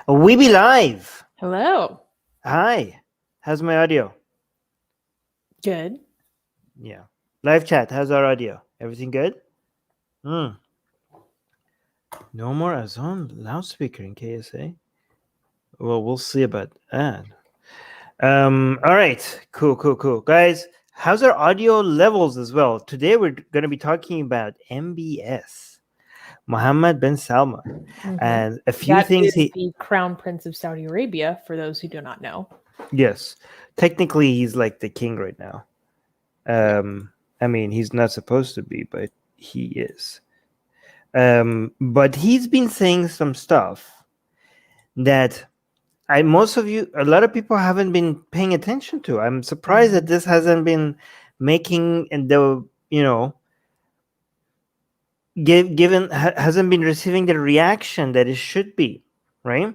We be live. Hello. Hi. How's my audio? Good. Yeah. Live chat. How's our audio? Everything good? No more Azon loudspeaker in KSA. Well, we'll see about that. All right. Cool. Guys, how's our audio levels as well? Today we're going to be talking about MBS, Mohammed bin Salman, and a few That things is the Crown Prince of Saudi Arabia, for those who do not know. Yes. Technically, he's like the king right now. I mean, he's not supposed to be, but he is. But he's been saying some stuff that a lot of people haven't been paying attention to. I'm surprised that this hasn't been making hasn't been receiving the reaction that it should be, right?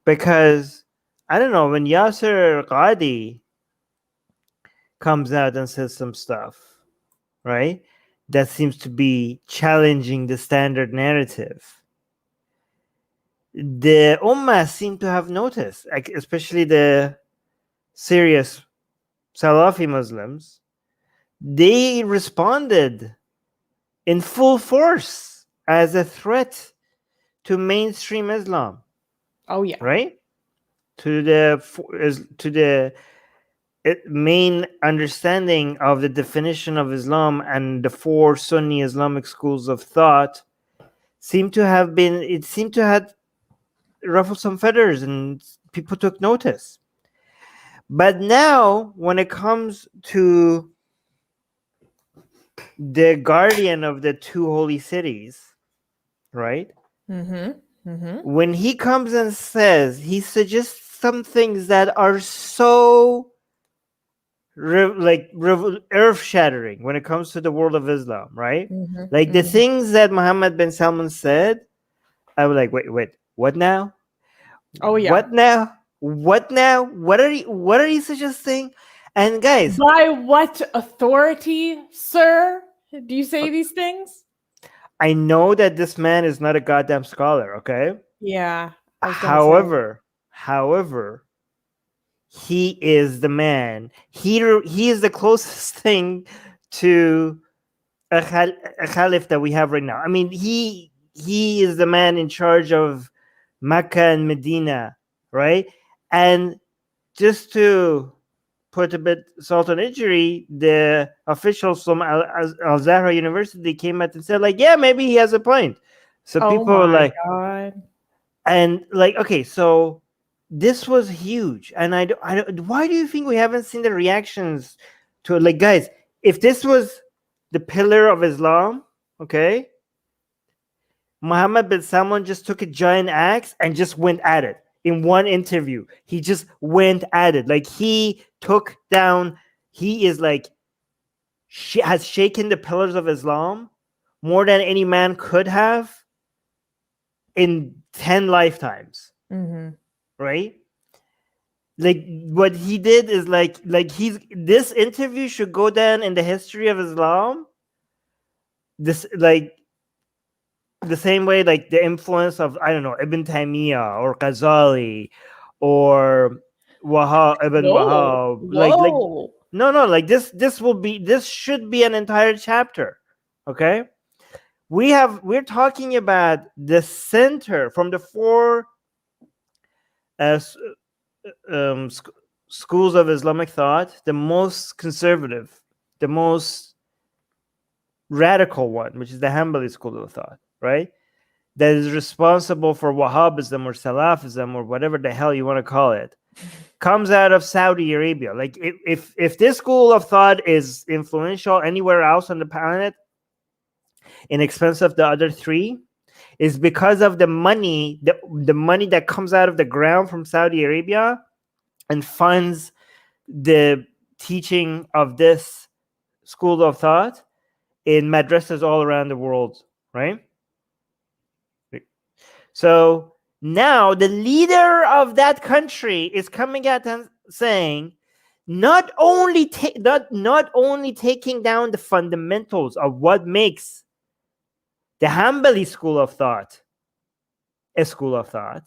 Because I don't know, when Yasser Qadi comes out and says some stuff, right, that seems to be challenging the standard narrative, the Ummah seem to have noticed, especially the serious Salafi Muslims. They responded in full force as a threat to mainstream Islam. Oh yeah, right? To the main understanding of the definition of Islam and the four Sunni Islamic schools of thought seemed to have ruffled some feathers and people took notice. But now, when it comes to the guardian of the two holy cities, right? When he comes and he suggests some things that are so earth-shattering when it comes to the world of Islam, right? The things that Mohammed bin Salman said, I was like, wait, what now? Oh yeah. What now? What are you suggesting? And guys, by what authority, sir, do you say these things? I know that this man is not a goddamn scholar, okay? Yeah. However, he is the man. He is the closest thing to a caliph that we have right now. I mean, he is the man in charge of Mecca and Medina, right? And just to put a bit salt on injury, the officials from Al-Zahra University came out and said, like, yeah, maybe he has a point. So people were like, God. And like, okay, so this was huge, and I don't. Why do you think we haven't seen the reactions to it? Like, guys, if this was the pillar of Islam, okay, Mohammed bin Salman just took a giant axe and just went at it in one interview. He just went at it, like he took down. He is like has shaken the pillars of Islam more than any man could have in 10 lifetimes. Right? Like what he did is like this interview should go down in the history of Islam. This like the same way like the influence of, I don't know, Ibn Taymiyyah or Ghazali or Ibn Wahhab. Like this should be an entire chapter. Okay? We're talking about the center from the four schools of Islamic thought, the most conservative, the most radical one, which is the Hanbali school of thought, right? That is responsible for Wahhabism or Salafism or whatever the hell you want to call it, comes out of Saudi Arabia. Like if this school of thought is influential anywhere else on the planet, in expense of the other three, is because of the money, the money that comes out of the ground from Saudi Arabia and funds the teaching of this school of thought in madrasas all around the world, right? So now the leader of that country is coming out and saying, not only taking down the fundamentals of what makes the Hanbali school of thought a school of thought,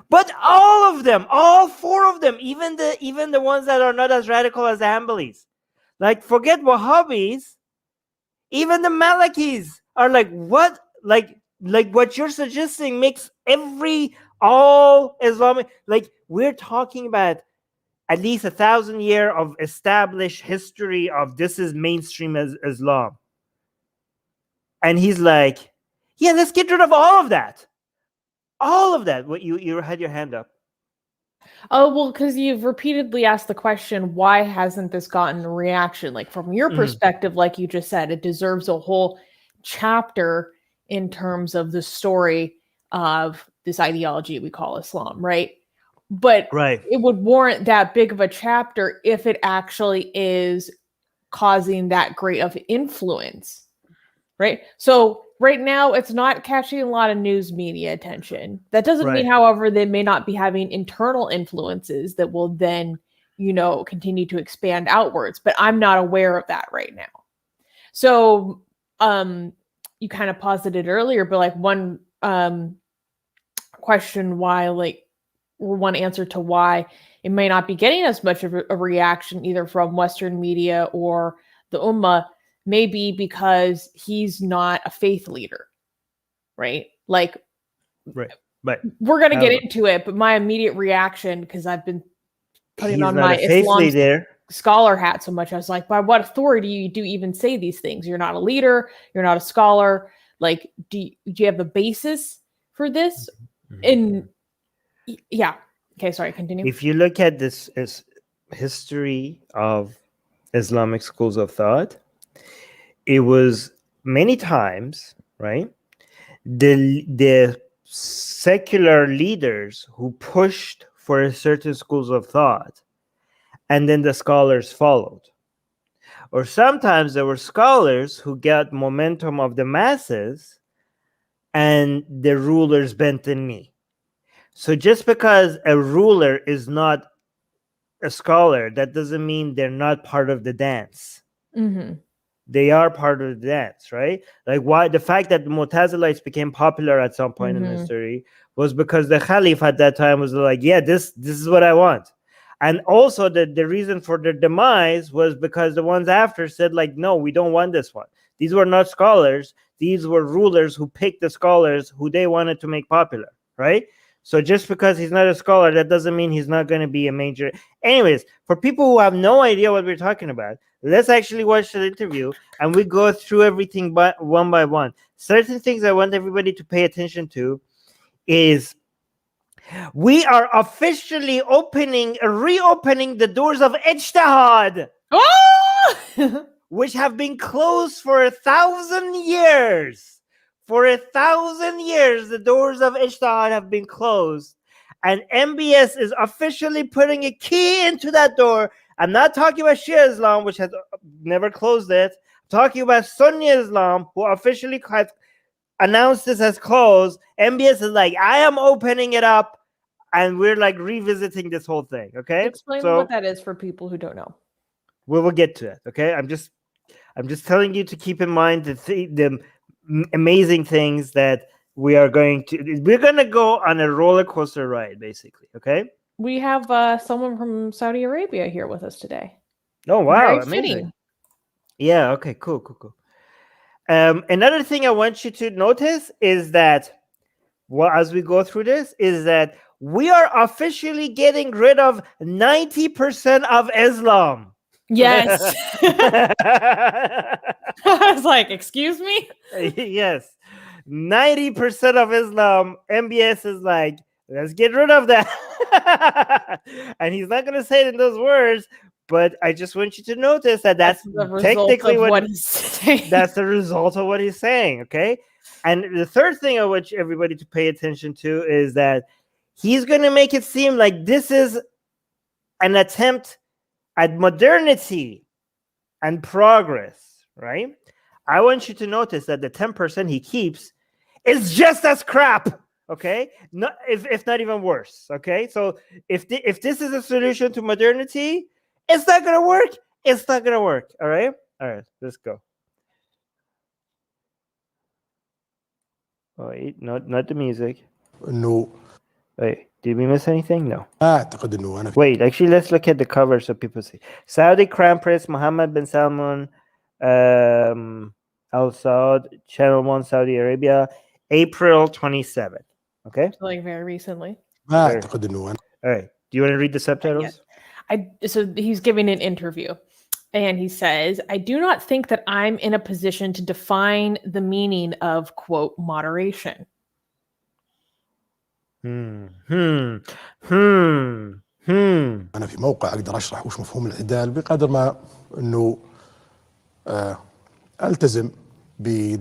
But all of them, all four of them, even the ones that are not as radical as the Hanbalis, like forget Wahhabis, even the Malikis are like, what? Like what you're suggesting makes all Islamic, like we're talking about at least 1,000 years of established history of this is mainstream as Islam. And he's like, yeah, let's get rid of all of that. All of that. What you had your hand up. Oh, well, because you've repeatedly asked the question, why hasn't this gotten a reaction? Like, from your perspective, like you just said, it deserves a whole chapter in terms of the story of this ideology we call Islam, right? But it would warrant that big of a chapter if it actually is causing that great of influence, right? So right now, it's not catching a lot of news media attention. That doesn't mean, however, they may not be having internal influences that will then, continue to expand outwards. But I'm not aware of that right now. So you kind of posited earlier, but like one question why, like, or one answer to why it may not be getting as much of a reaction either from Western media or the Ummah, maybe because he's not a faith leader, right? Like, Right. We're going to get into it, but my immediate reaction, because I've been putting on my Islam scholar hat so much, I was like, by what authority do you even say these things? You're not a leader. You're not a scholar. Like, do you have the basis for this? And yeah. Okay, sorry, continue. If you look at this history of Islamic schools of thought, it was many times, right? The secular leaders who pushed for certain schools of thought, and then the scholars followed. Or sometimes there were scholars who got momentum of the masses, and the rulers bent the knee. So just because a ruler is not a scholar, that doesn't mean they're not part of the dance. They are part of the dance, right? Like, why the fact that the Mu'tazilites became popular at some point in history was because the Caliph at that time was like, yeah, this is what I want. And also the reason for their demise was because the ones after said, like, no, we don't want this one. These were not scholars. These were rulers who picked the scholars who they wanted to make popular, right? So just because he's not a scholar, that doesn't mean he's not going to be a major. Anyways, for people who have no idea what we're talking about, let's actually watch the interview and we go through everything one by one. Certain things I want everybody to pay attention to is we are officially reopening the doors of ijtihad, which have been closed for 1,000 years. For 1,000 years, the doors of ijtihad have been closed, and MBS is officially putting a key into that door. I'm not talking about Shia Islam, which has never closed it. I'm talking about Sunni Islam, who officially has announced this as closed. MBS is like, I am opening it up, and we're like revisiting this whole thing. Okay, explain what that is for people who don't know. We will get to it. Okay, I'm just telling you to keep in mind the amazing things that we're going to go on a roller coaster ride, basically. Okay, we have someone from Saudi Arabia here with us today. Oh wow, amazing. Yeah, okay, cool. Another thing I want you to notice is that as we go through this is that we are officially getting rid of 90% of Islam. Yes. I was like, excuse me? Yes. 90% of Islam, MBS is like, let's get rid of that. And he's not going to say it in those words, but I just want you to notice that that's technically what he's saying. That's the result of what he's saying, okay? And the third thing I want everybody to pay attention to is that he's going to make it seem like this is an attempt at modernity and progress, right? I want you to notice that the 10% he keeps is just as crap, okay? Not if not even worse, okay? So if this is a solution to modernity, it's not gonna work. It's not gonna work. All right, let's go. Oh, wait, not the music. No. Wait, Did we miss anything? No. أعتقد إنه أنا Wait, actually, let's look at the cover so people see. Saudi Crown Prince Mohammed bin Salman, Al Saud, Channel 1, Saudi Arabia, April 27th. Okay? Like very recently. ما أعتقد إنه أنا. All right. Do you want to read the subtitles? So he's giving an interview and he says, I do not think that I'm in a position to define the meaning of, quote, moderation. أنا في موقع أقدر أشرح وش مفهوم الاعتدال بقدر ما إنه ألتزم ب.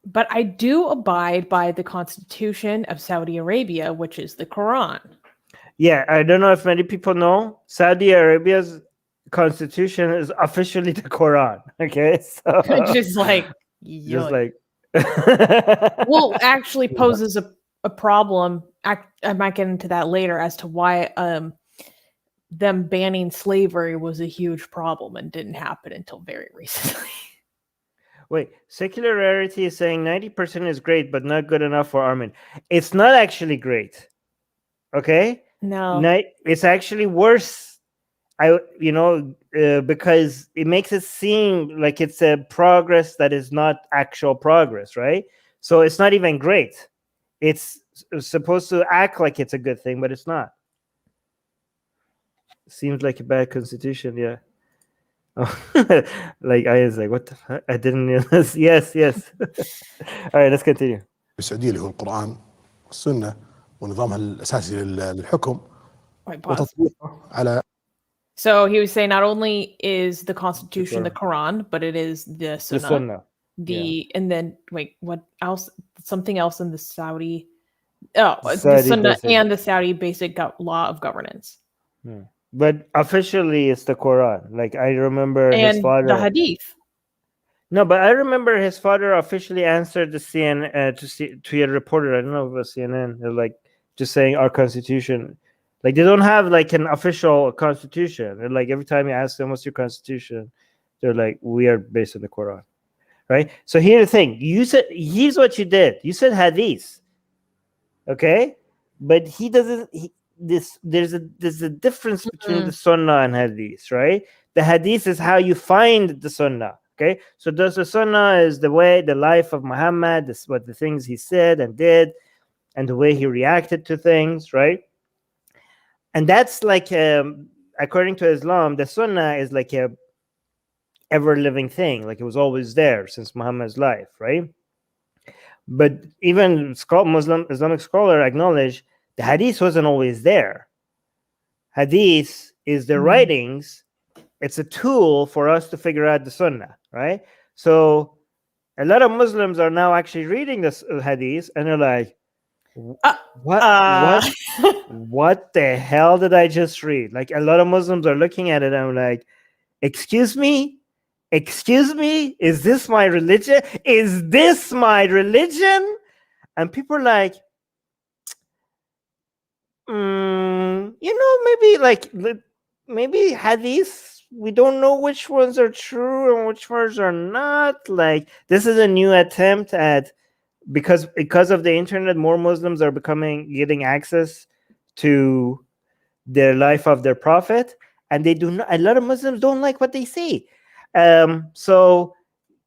But I do abide by the Constitution of Saudi Arabia, which is the Quran. Yeah, I don't know if many people know. Saudi Arabia's constitution is officially the Quran. Okay, so Just like, just like well, actually poses a problem. I might get into that later as to why them banning slavery was a huge problem and didn't happen until very recently. Wait, secularity is saying 90% is great, but not good enough for Armin. It's not actually great. Okay? No. It's actually worse. Because it makes it seem like it's a progress that is not actual progress, right? So it's not even great. It's supposed to act like it's a good thing, but it's not. Seems like a bad constitution, yeah. Like I was like, what the fuck? I didn't know this. Yes. All right, let's continue. السعودية اللي هو القرآن والسنة ونظامها الأساسي للحكم وتطبيقه على. So he was saying not only is the Constitution the Quran, but it is the Sunnah. And then wait, what else? Something else in the Saudi. The Sunnah and the Saudi basic law of governance. But officially, it's the Quran. Like I remember his father. The Hadith. No, but I remember his father officially answered the CNN to a reporter. I don't know if it was CNN. They're like just saying our constitution. Like they don't have like an official constitution. They're like every time you ask them what's your constitution, they're like we are based on the Quran, right? So here's the thing: here's what you did. You said Hadith, okay, but he doesn't. There's a difference between the Sunnah and Hadith, right? The Hadith is how you find the Sunnah. Okay, so the Sunnah is the way, the life of Muhammad, what the things he said and did, and the way he reacted to things, right? And that's like, according to Islam, the Sunnah is like a ever-living thing, like it was always there since Muhammad's life, right? But even Islamic scholar acknowledge the Hadith wasn't always there. Hadith is the writings. It's a tool for us to figure out the Sunnah, right? So a lot of Muslims are now actually reading this Hadith and they're like, what the hell did I just read? Like a lot of Muslims are looking at it and I'm like, excuse me? Is this my religion? And people are like, maybe Hadith, we don't know which ones are true and which ones are not. Like this is a new attempt at, because of the internet, more Muslims are getting access to their life of their prophet, and they do not. A lot of Muslims don't like what they see. So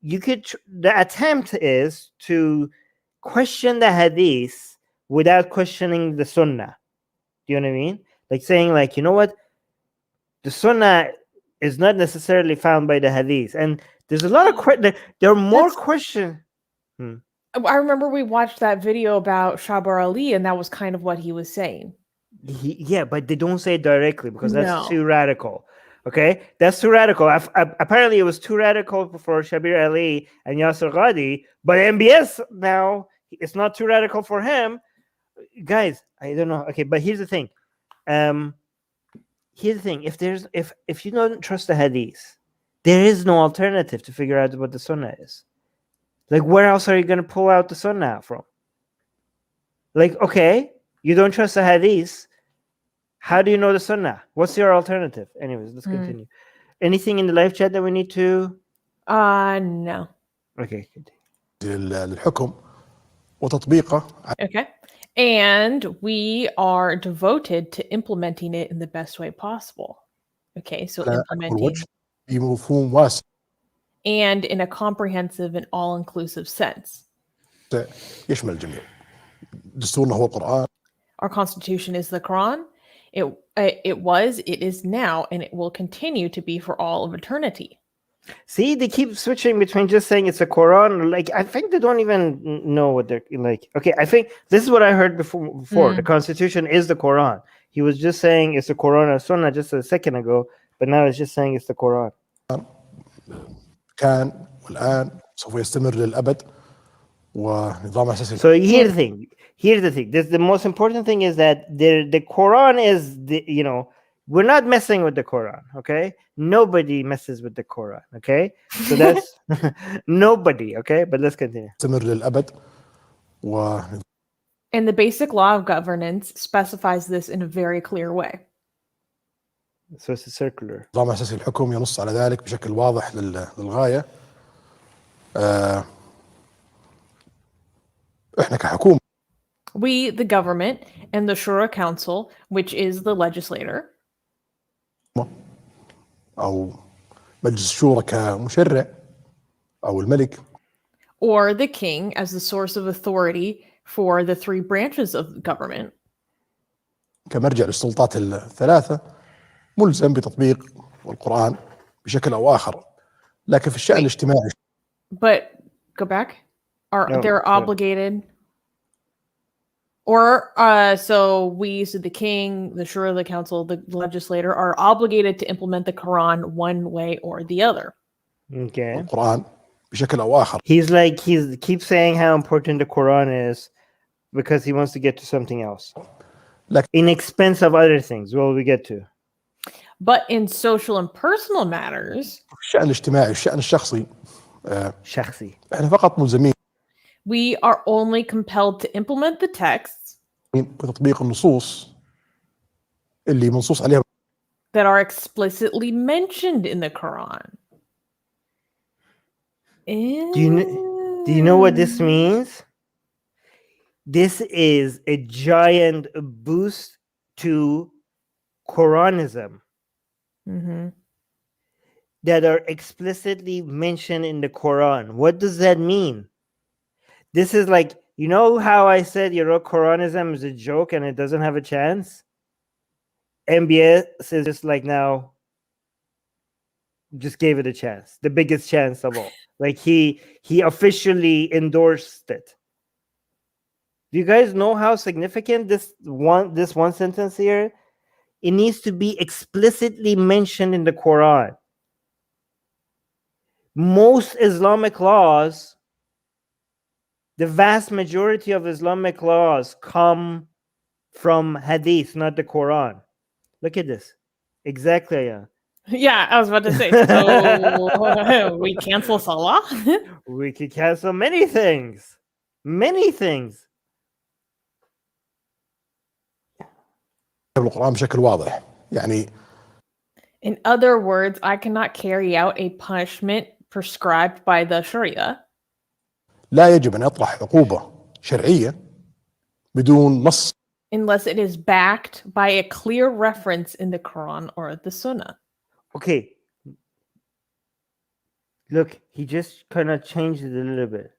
you could. The attempt is to question the Hadith without questioning the Sunnah. Do you know what I mean? Like saying, like, you know what, the Sunnah is not necessarily found by the Hadith, and there's a lot of there are more questions. I remember we watched that video about Shabar Ali, and that was kind of what he was saying. Yeah, but they don't say it directly because that's too radical. Okay, that's too radical. Apparently, it was too radical for Shabir Ali and Yasser Ghadi, but MBS now it's not too radical for him. Guys, I don't know. Okay, but here's the thing. If you don't trust the Hadith, there is no alternative to figure out what the Sunnah is. Like, where else are you going to pull out the Sunnah from? Like, okay, you don't trust the Hadith. How do you know the Sunnah? What's your alternative? Anyways, let's continue. Anything in the live chat that we need to? No. Okay. للحكم وتطبيقه. Okay. And we are devoted to implementing it in the best way possible. Okay, so على أكمل implementing وجه بمفهوم واسع and in a comprehensive and all-inclusive sense. يشمل الجميع. دستورنا هو القرآن. Our constitution is the Quran. It was, it is now, and it will continue to be for all of eternity. See, they keep switching between just saying it's a Quran. Like, I think they don't even know what they're like. Okay, I think this is what I heard before. The Constitution is the Quran. He was just saying it's the Quran or Sunnah just a second ago, but now it's just saying it's the Quran. كان والآن سوف يستمر للأبد ونظام أساسي. So here's the thing. The most important thing is that the Quran is we're not messing with the Quran, okay? Nobody messes with the Quran, okay? So that's nobody, okay? But let's continue. يستمر للأبد And the basic law of governance specifies this in a very clear way. So it's a circular. نظام أساسي الحكم ينص على ذلك بشكل واضح للغاية. إحنا كحكومة We, the government, and the Shura Council, which is the legislator, أو مجلس الشورى كمشرع أو الملك, or the king as the source of authority for the three branches of government, كمرجع للسلطات الثلاثة, ملزم بتطبيق القرآن بشكل أو آخر. لكن في الشأن الاجتماعي. But go back. They're obligated. Or so we, so the king, the Shura, the council, the legislator are obligated to implement the Quran one way or the other. Okay. القرآن بشكل أو آخر. He keeps saying how important the Quran is because he wants to get to something else. In expense of other things, well, we get to. But in social and personal matters, الشأن الاجتماعي الشأن الشخصي شخصي. احنا فقط ملزمين we are only compelled to implement the texts بتطبيق النصوص اللي منصوص عليها that are explicitly mentioned in the Quran. Do you know what this means? This is a giant boost to Quranism that are explicitly mentioned in the Quran. What does that mean? This is like, you know how I said Quranism is a joke and it doesn't have a chance? MBS is just like now just gave it a chance, the biggest chance of all. Like he officially endorsed it. Do you guys know how significant this one sentence here? It needs to be explicitly mentioned in the Quran. Most Islamic laws, the vast majority of Islamic laws come from Hadith, not the Quran. Look at this. Exactly, yeah. Yeah, I was about to say. So we cancel Salah? We could cancel many things. Many things. القرآن بشكل واضح. يعني In other words, I cannot carry out a punishment prescribed by the Sharia. لا يجب أن يطرح عقوبة شرعية بدون نص. Unless it is backed by a clear reference in the Quran or the Sunnah. Okay. Look, he just kind of changed it a little bit.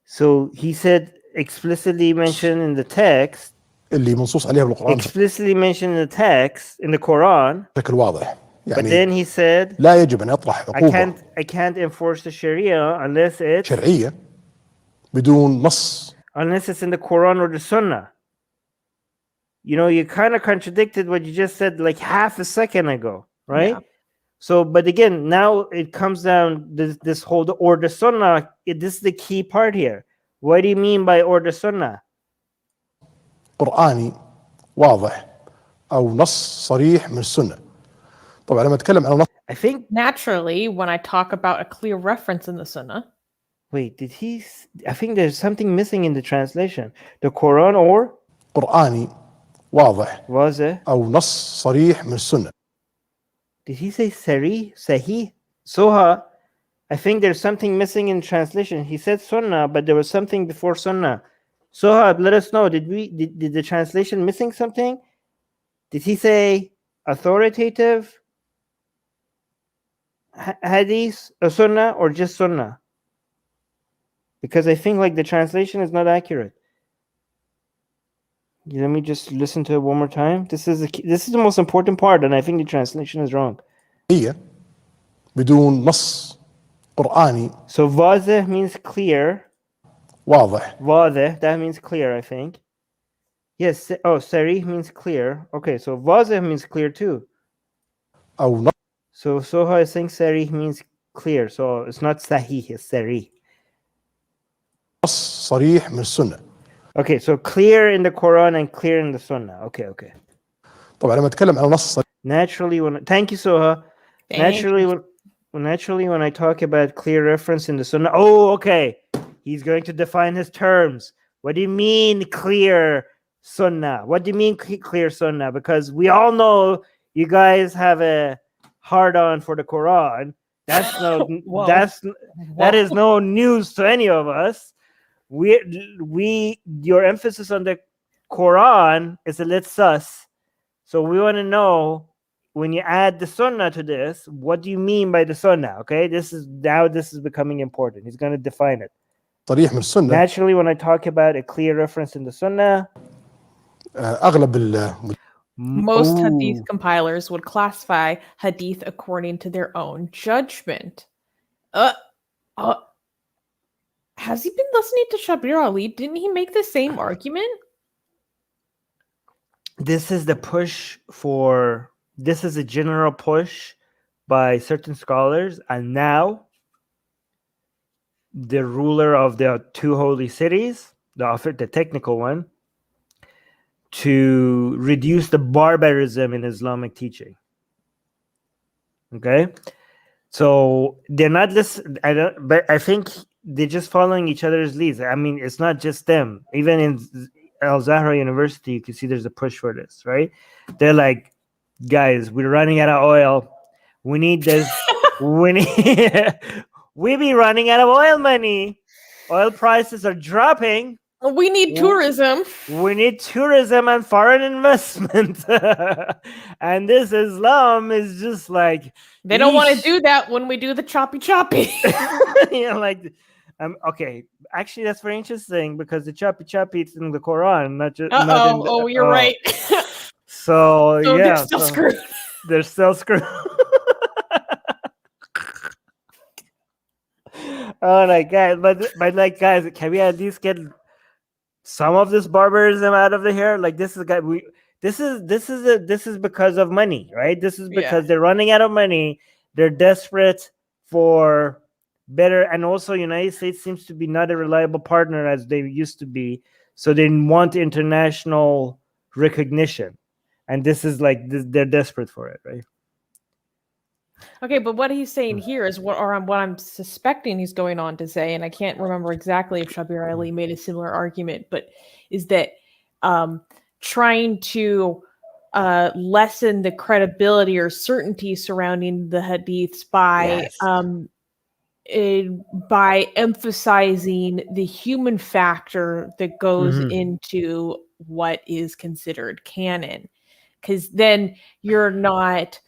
So he said explicitly mentioned in the text. اللي منصوص عليها بالقرآن. Explicitly mentioned in the text in the Quran. بشكل واضح. يعني but then he said لا يجب أن يطرح عقوبة. I can't enforce the Sharia unless it's شرعية بدون نص. Unless it's in the Quran or the Sunnah. You know, you kind of contradicted what you just said like half a second ago, right? Yeah. So, but again, now it comes down this whole or the Sunnah. This is the key part here. What do you mean by or the Sunnah? قرآني واضح أو نص صريح من السنة. طبعا لما أتكلم عن نص. I think naturally when I talk about a clear reference in the Sunnah. Wait, I think there's something missing in the translation. The Quran or قرآني واضح was it أو نص صريح من السنة. Did he say Sahih? Soha. I think there's something missing in translation. He said Sunnah, but there was something before Sunnah. Sohab, let us know. Did the translation missing something? Did he say authoritative hadith or sunnah or just sunnah? Because I think like the translation is not accurate. Let me just listen to it one more time. This is the most important part, and I think the translation is wrong. هي بدون نص قرآني So واضح means clear. واضح. واضح, that means clear, I think. Yes. Oh, sarih means clear. Okay, so واضح means clear too. أو نص So Soha is saying sarih means clear. So it's not sahih, it's sarih. صريح من السنة. Okay, so clear in the Quran and clear in the Sunnah. Okay. طبعا لما أتكلم عن نص صريح Naturally, thank you, Soha. Naturally, when I talk about clear reference in the Sunnah, okay, he's going to define his terms. What do you mean clear Sunnah? What do you mean clear Sunnah? Because we all know you guys have a hard-on for the Quran. That's that is no news to any of us. Your emphasis on the Quran is a little sus. So we want to know, when you add the sunnah to this, what do you mean by the sunnah? Okay, this is becoming important. He's going to define it. صريح من السنة. Naturally, when I talk about a clear reference in the sunnah, أغلب most hadith compilers would classify hadith according to their own judgment. Has he been listening to Shabir Ali? Didn't he make the same argument? This is a general push by certain scholars, and now the ruler of the two holy cities, the technical one, to reduce the barbarism in Islamic teaching. Okay, so they're not but I think they're just following each other's leads. I mean, it's not just them. Even in Al-Zahra University, you can see there's a push for this, right? They're like, guys, we're running out of oil. We need this. we be running out of oil money. Oil prices are dropping. We need tourism. We need tourism and foreign investment. And this Islam is just like, they don't want to do that when we do the choppy. Okay. Actually, that's very interesting, because the choppy it's in the Quran, not just. You're right. So yeah, they're still screwed. They're still screwed. Oh my God! But like, guys, can we at least get some of this barbarism out of the hair? Like, this is because of money, right? This is because they're running out of money. They're desperate for better, and also United States seems to be not a reliable partner as they used to be, so they want international recognition, and this is like they're desperate for it, right? Okay, but what he's saying here is what I'm suspecting he's going on to say, and I can't remember exactly if Shabir Ali made a similar argument, but is that trying to lessen the credibility or certainty surrounding the hadiths by emphasizing the human factor that goes into what is considered canon, because then you're not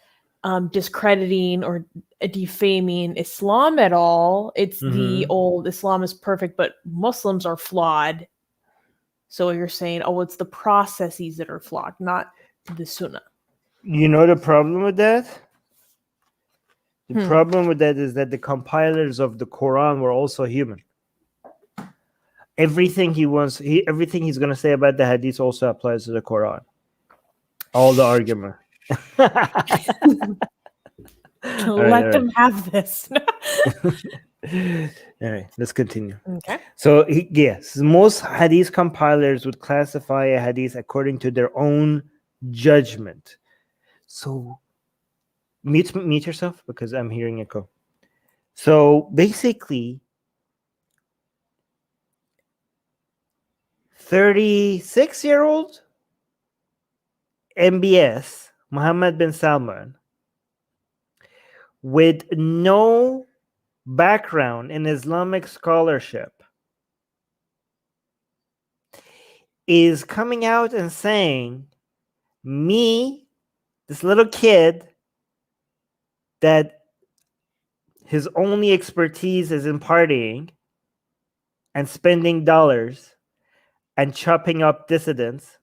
discrediting or defaming Islam at all. It's the old Islam is perfect, but Muslims are flawed. So you're saying, it's the processes that are flawed, not the sunnah. You know the problem with that? The problem with that is that the compilers of the Quran were also human. Everything everything he's going to say about the hadith also applies to the Quran. All the argument. Let them have this. All right, let's continue. Okay. So yes, most hadith compilers would classify a hadith according to their own judgment. So mute yourself, because I'm hearing echo. So basically, 36-year-old MBS Mohammed bin Salman, with no background in Islamic scholarship, is coming out and saying, me, this little kid, that his only expertise is in partying and spending dollars and chopping up dissidents,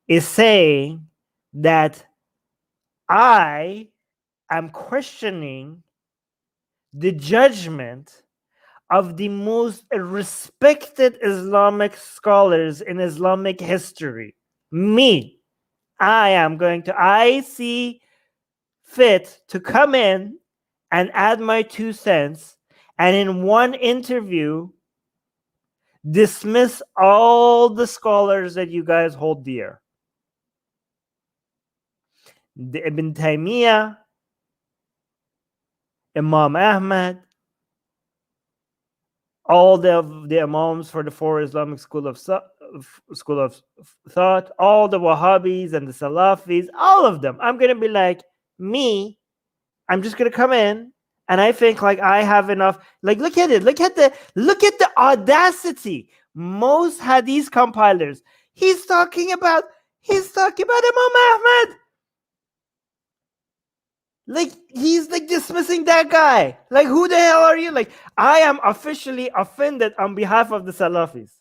is saying that I am questioning the judgment of the most respected Islamic scholars in Islamic history. Me, I see fit to come in and add my 2 cents, and in one interview dismiss all the scholars that you guys hold dear. The Ibn Taymiyyah, Imam Ahmad, all the Imams for the 4 Islamic school of thought, all the Wahhabis and the Salafis, all of them. I'm going to be like, me, I'm just going to come in and I think like I have enough. Like, look at it. Look at the audacity. Most Hadith compilers, he's talking about Imam Ahmad. Like, he's like dismissing that guy. Like, who the hell are you? Like, I am officially offended on behalf of the Salafis.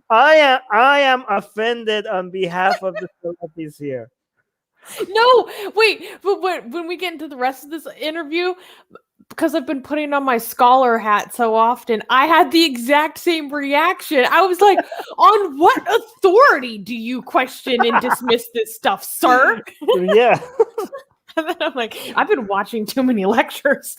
I am offended on behalf of the Salafis here. No, wait, but when we get into the rest of this interview, because I've been putting on my scholar hat so often, I had the exact same reaction. I was like, on what authority do you question and dismiss this stuff, sir? Yeah. And then I'm like, I've been watching too many lectures.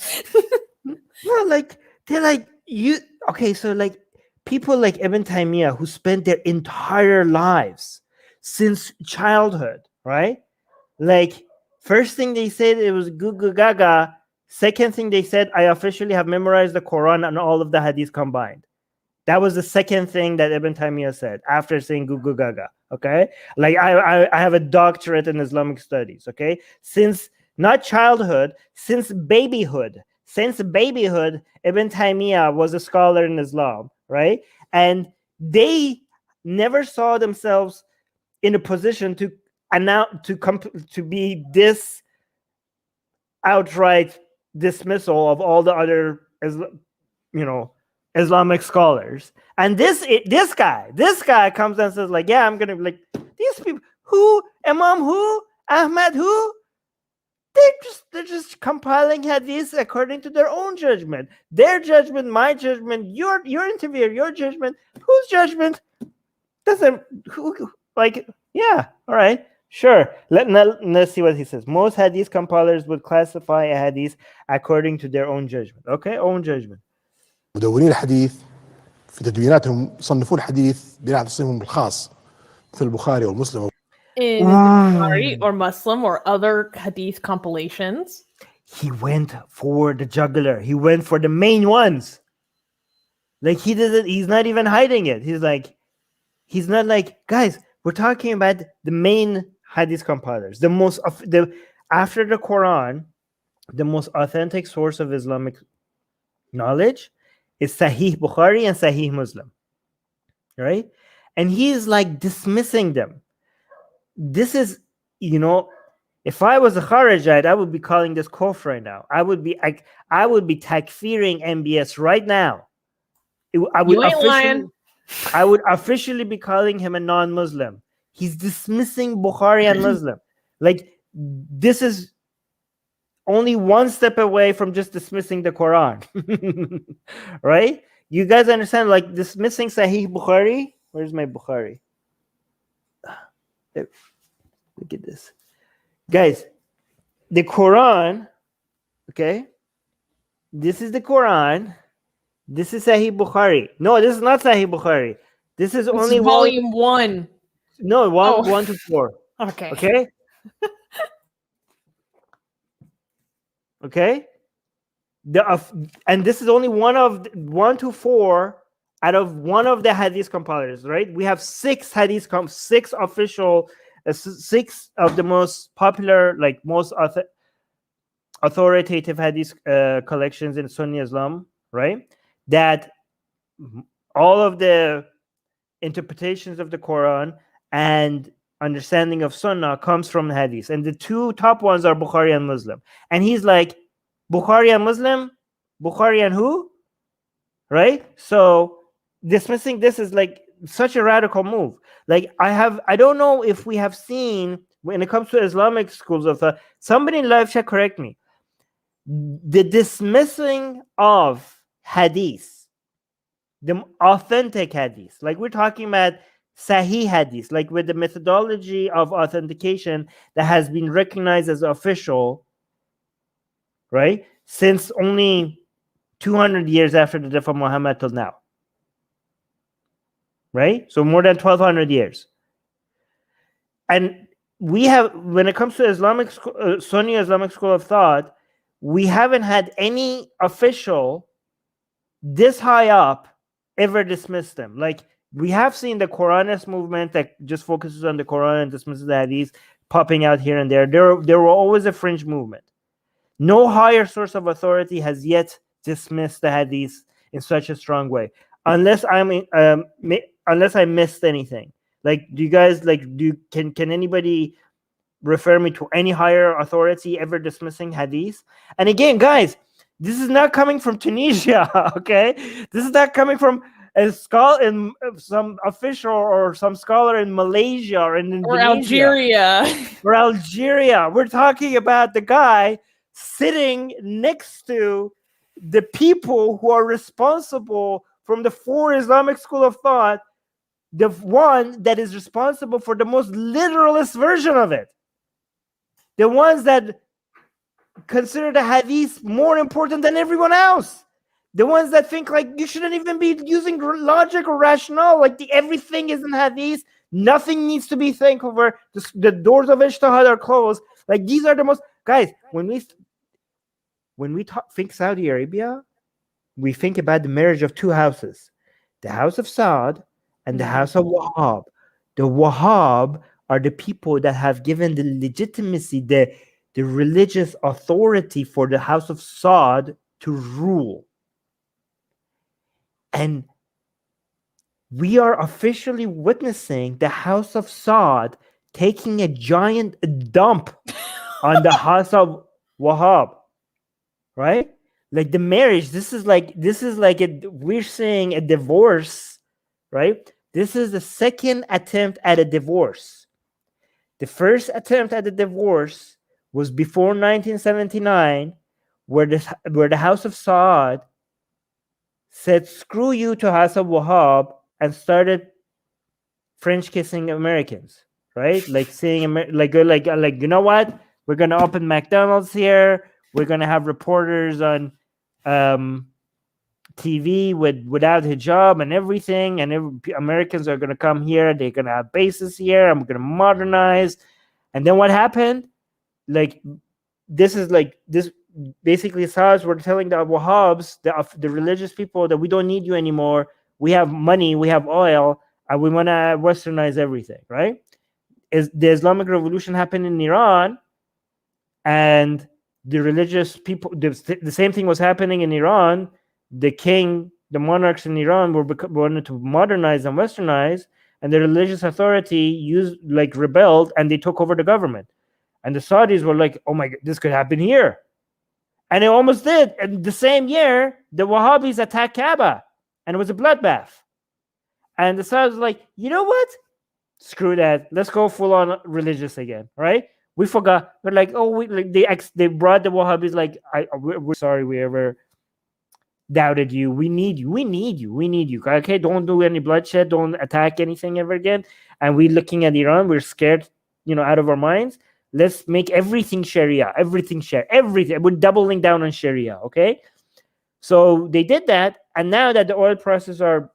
No, like, they're like, you, okay, so like people like Ibn Taymiyyah who spent their entire lives since childhood, right? Like, first thing they said, it was goo goo gaga. Second thing they said, I officially have memorized the Quran and all of the Hadith combined. That was the second thing that Ibn Taymiyyah said after saying goo goo gaga. Okay, like I have a doctorate in Islamic studies. Okay, since not childhood, since babyhood, Ibn Taymiyyah was a scholar in Islam, right? And they never saw themselves in a position to be this outright dismissal of all the other Islamic scholars. And this guy comes and says like, yeah, I'm gonna be like, these people, who, Imam who, Ahmad who, they're just compiling hadiths according to their own judgment. Their judgment, my judgment, your interviewer, your judgment, whose judgment doesn't, who, like, yeah, all right. Sure. Let's see what he says. Most hadith compilers would classify a hadith according to their own judgment. Okay, own judgment. مدونين الحديث في تدويناتهم يصنفون الحديث بناء على تصنيفهم الخاص مثل البخاري والمسلم. In Bukhari or Muslim or other hadith compilations. He went for the jugular. He went for the main ones. Like, he's not even hiding it. He's not like, guys, we're talking about the main hadith compilers. After the Quran, the most authentic source of Islamic knowledge is Sahih Bukhari and Sahih Muslim, right? And he is like dismissing them. This is, if I was a Kharijite, I would be calling this kufr right now. I would be takfiring MBS right now. I would officially be calling him a non-Muslim. He's dismissing Bukhari and Muslim. Like, this is only one step away from just dismissing the Quran. Right? You guys understand, like, dismissing Sahih Bukhari? Where's my Bukhari? Look at this. Guys, the Quran, okay? This is the Quran. This is Sahih Bukhari. No, this is not Sahih Bukhari. This is only volume 1. No, 1 to 4. Okay. Okay? Okay? And this is only 1 to 4 out of one of the hadith compilers, right? We have 6 hadith 6 official 6 of the most popular, like most authoritative hadith collections in Sunni Islam, right? That all of the interpretations of the Quran and understanding of sunnah comes from the hadith, and the two top ones are Bukhari and Muslim. And he's like, Bukhari and Muslim, Bukhari and who? Right? So dismissing this is like such a radical move. Like I don't know if we have seen, when it comes to Islamic schools of thought, somebody in live chat correct me, the dismissing of hadith, the authentic hadith, like we're talking about Sahih hadith, like with the methodology of authentication that has been recognized as official, right? Since only 200 years after the death of Muhammad till now, right? So more than 1200 years. And we have, when it comes to Islamic Sunni Islamic school of thought, we haven't had any official this high up ever dismiss them. Like we have seen the Quranist movement that just focuses on the Quran and dismisses the hadith popping out here and there. There were always a fringe movement. No higher source of authority has yet dismissed the hadith in such a strong way, unless unless I missed anything. Like, do you guys can anybody refer me to any higher authority ever dismissing hadith? And again, guys, this is not coming from Tunisia, okay? This is not coming from a scholar in some official or some scholar in Malaysia or in Indonesia. Or Algeria. We're talking about the guy sitting next to the people who are responsible from the four Islamic school of thought, the one that is responsible for the most literalist version of it. The ones that consider the hadith more important than everyone else. The ones that think like you shouldn't even be using logic or rationale, like everything is in hadith, nothing needs to be think over, the doors of ijtihad are closed. Like these are the most, guys, when we think Saudi Arabia, we think about the marriage of two houses, the house of Saud and the house of Wahhab. The Wahhab are the people that have given the legitimacy, the religious authority for the house of Saud to rule. And we are officially witnessing the house of Saud taking a giant dump on the house of Wahhab, right? Like the marriage, this is like we're saying a divorce, right? This is the second attempt at a divorce. The first attempt at a divorce was before 1979, where the house of Saud said screw you to House of Wahhab and started French kissing Americans, right? Like saying like you know what? We're gonna open McDonald's here. We're gonna have reporters on TV without hijab and everything, and Americans are gonna come here. They're gonna have bases here, and we're gonna modernize. And then what happened? Like this basically Saudis were telling the Wahhabs, the religious people, that we don't need you anymore. We have money, we have oil, and we want to westernize everything, right? The Islamic Revolution happened in Iran, and the religious people, the same thing was happening in Iran. The monarchs in Iran wanted to modernize and westernize, and the religious authority rebelled, and they took over the government. And the Saudis were like, oh my God, this could happen here. And it almost did. And the same year, the Wahhabis attacked Kaaba, and it was a bloodbath. And the Saudis were like, you know what? Screw that. Let's go full on religious again, right? We forgot. We're like, oh, they brought the Wahhabis like, we're sorry we ever doubted you. We need you. We need you. We need you. Okay, don't do any bloodshed. Don't attack anything ever again. And we looking at Iran, we're scared, out of our minds. Let's make everything Sharia, everything. We're doubling down on Sharia, okay? So they did that, and now that the oil prices are,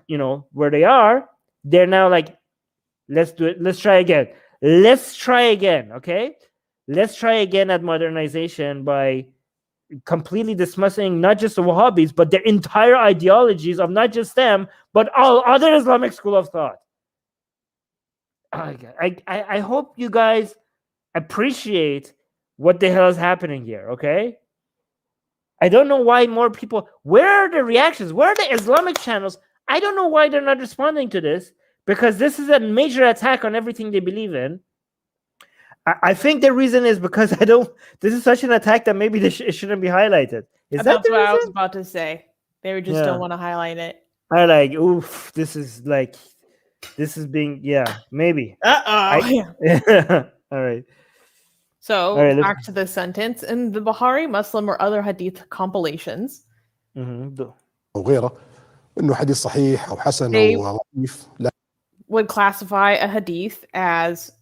where they are, they're now like, let's do it. Let's try again. Okay? Let's try again at modernization by completely dismissing not just the Wahhabis, but their entire ideologies of not just them, but all other Islamic school of thought. I hope you guys appreciate what the hell is happening here, okay? I don't know why more people. Where are the reactions? Where are the Islamic channels? I don't know why they're not responding to this, because this is a major attack on everything they believe in. I think the reason is because I don't. This is such an attack that maybe it shouldn't be highlighted. Is that That's the what I was reason? about to say. They just don't want to highlight it. I like. Oof. This is being. Yeah. Maybe. Uh-oh. All right. So All right, back to the sentence. In the Bukhari, Muslim, or other Hadith compilations, وغيره انه حديث صحيح او حسن They- او ضعيف لا would classify a Hadith as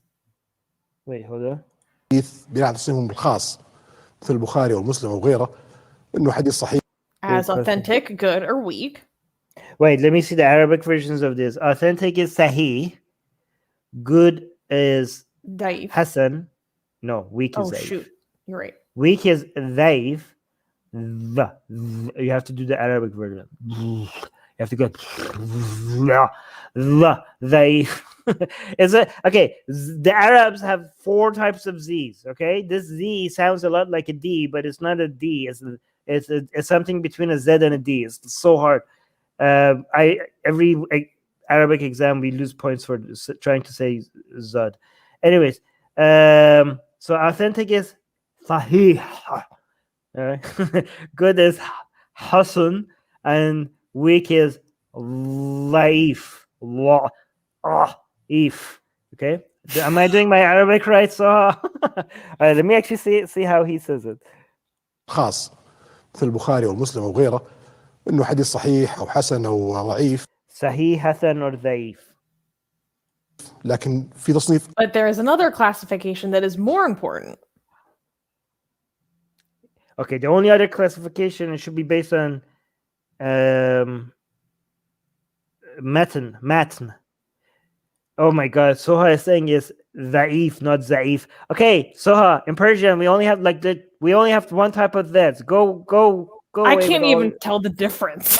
Wait, hold on. حديث بناء على تصنيفهم الخاص مثل البخاري والمسلم وغيره انه حديث صحيح as authentic, good, or weak. Wait, let me see the Arabic versions of this. Authentic is sahih. Good is Daif. hasan. No, weak is Oh, daif. shoot. You're right. Weak is daif. You have to do the Arabic version. You have to go daif. Okay? The Arabs have 4 types of Z's. Okay, this Z sounds a lot like a D, but it's not a D. It's something between a Z and a D. It's so hard. Every Arabic exam we lose points for trying to say Zad. Anyways, so authentic is sahih. Good is hasan, and weak is laif. If. Okay, am I doing my Arabic right? So, all right, let me actually see how he says it. خاص مثل البخاري والمسلم وغيره انه حديث صحيح او حسن او ضعيف Sahih, hasan, or daif. لكن في تصنيف But there is another classification that is more important. Okay, the only other classification, it should be based on matn. Oh my god, Soha is saying is Zaif, not Zaif. Okay, Soha, in Persian we only have one type of that. Go I away can't with even all... tell the difference.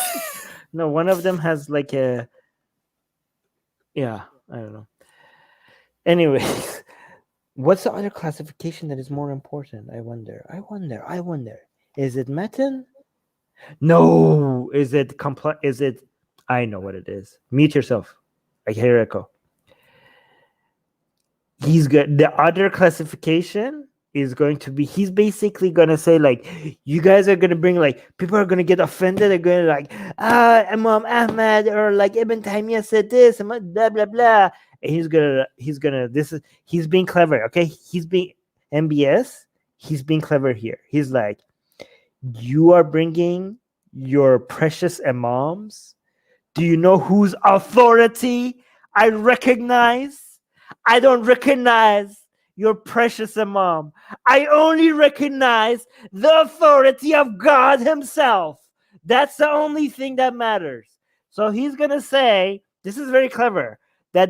No, one of them has like a, yeah, I don't know. Anyways, what's the other classification that is more important? I wonder. Is it matan? No. Is it is it? I know what it is. Mute yourself. I hear echo. He's good. The other classification is going to be, he's basically going to say like, you guys are going to bring like, people are going to get offended. They're going to like, Imam Ahmad or like Ibn Taymiyyah said this, blah, blah, blah. And he's being clever. Okay. He's being MBS. He's being clever here. He's like, you are bringing your precious imams. Do you know whose authority I recognize? I don't recognize your precious imam. I only recognize the authority of God himself. That's the only thing that matters. So he's going to say, this is very clever, that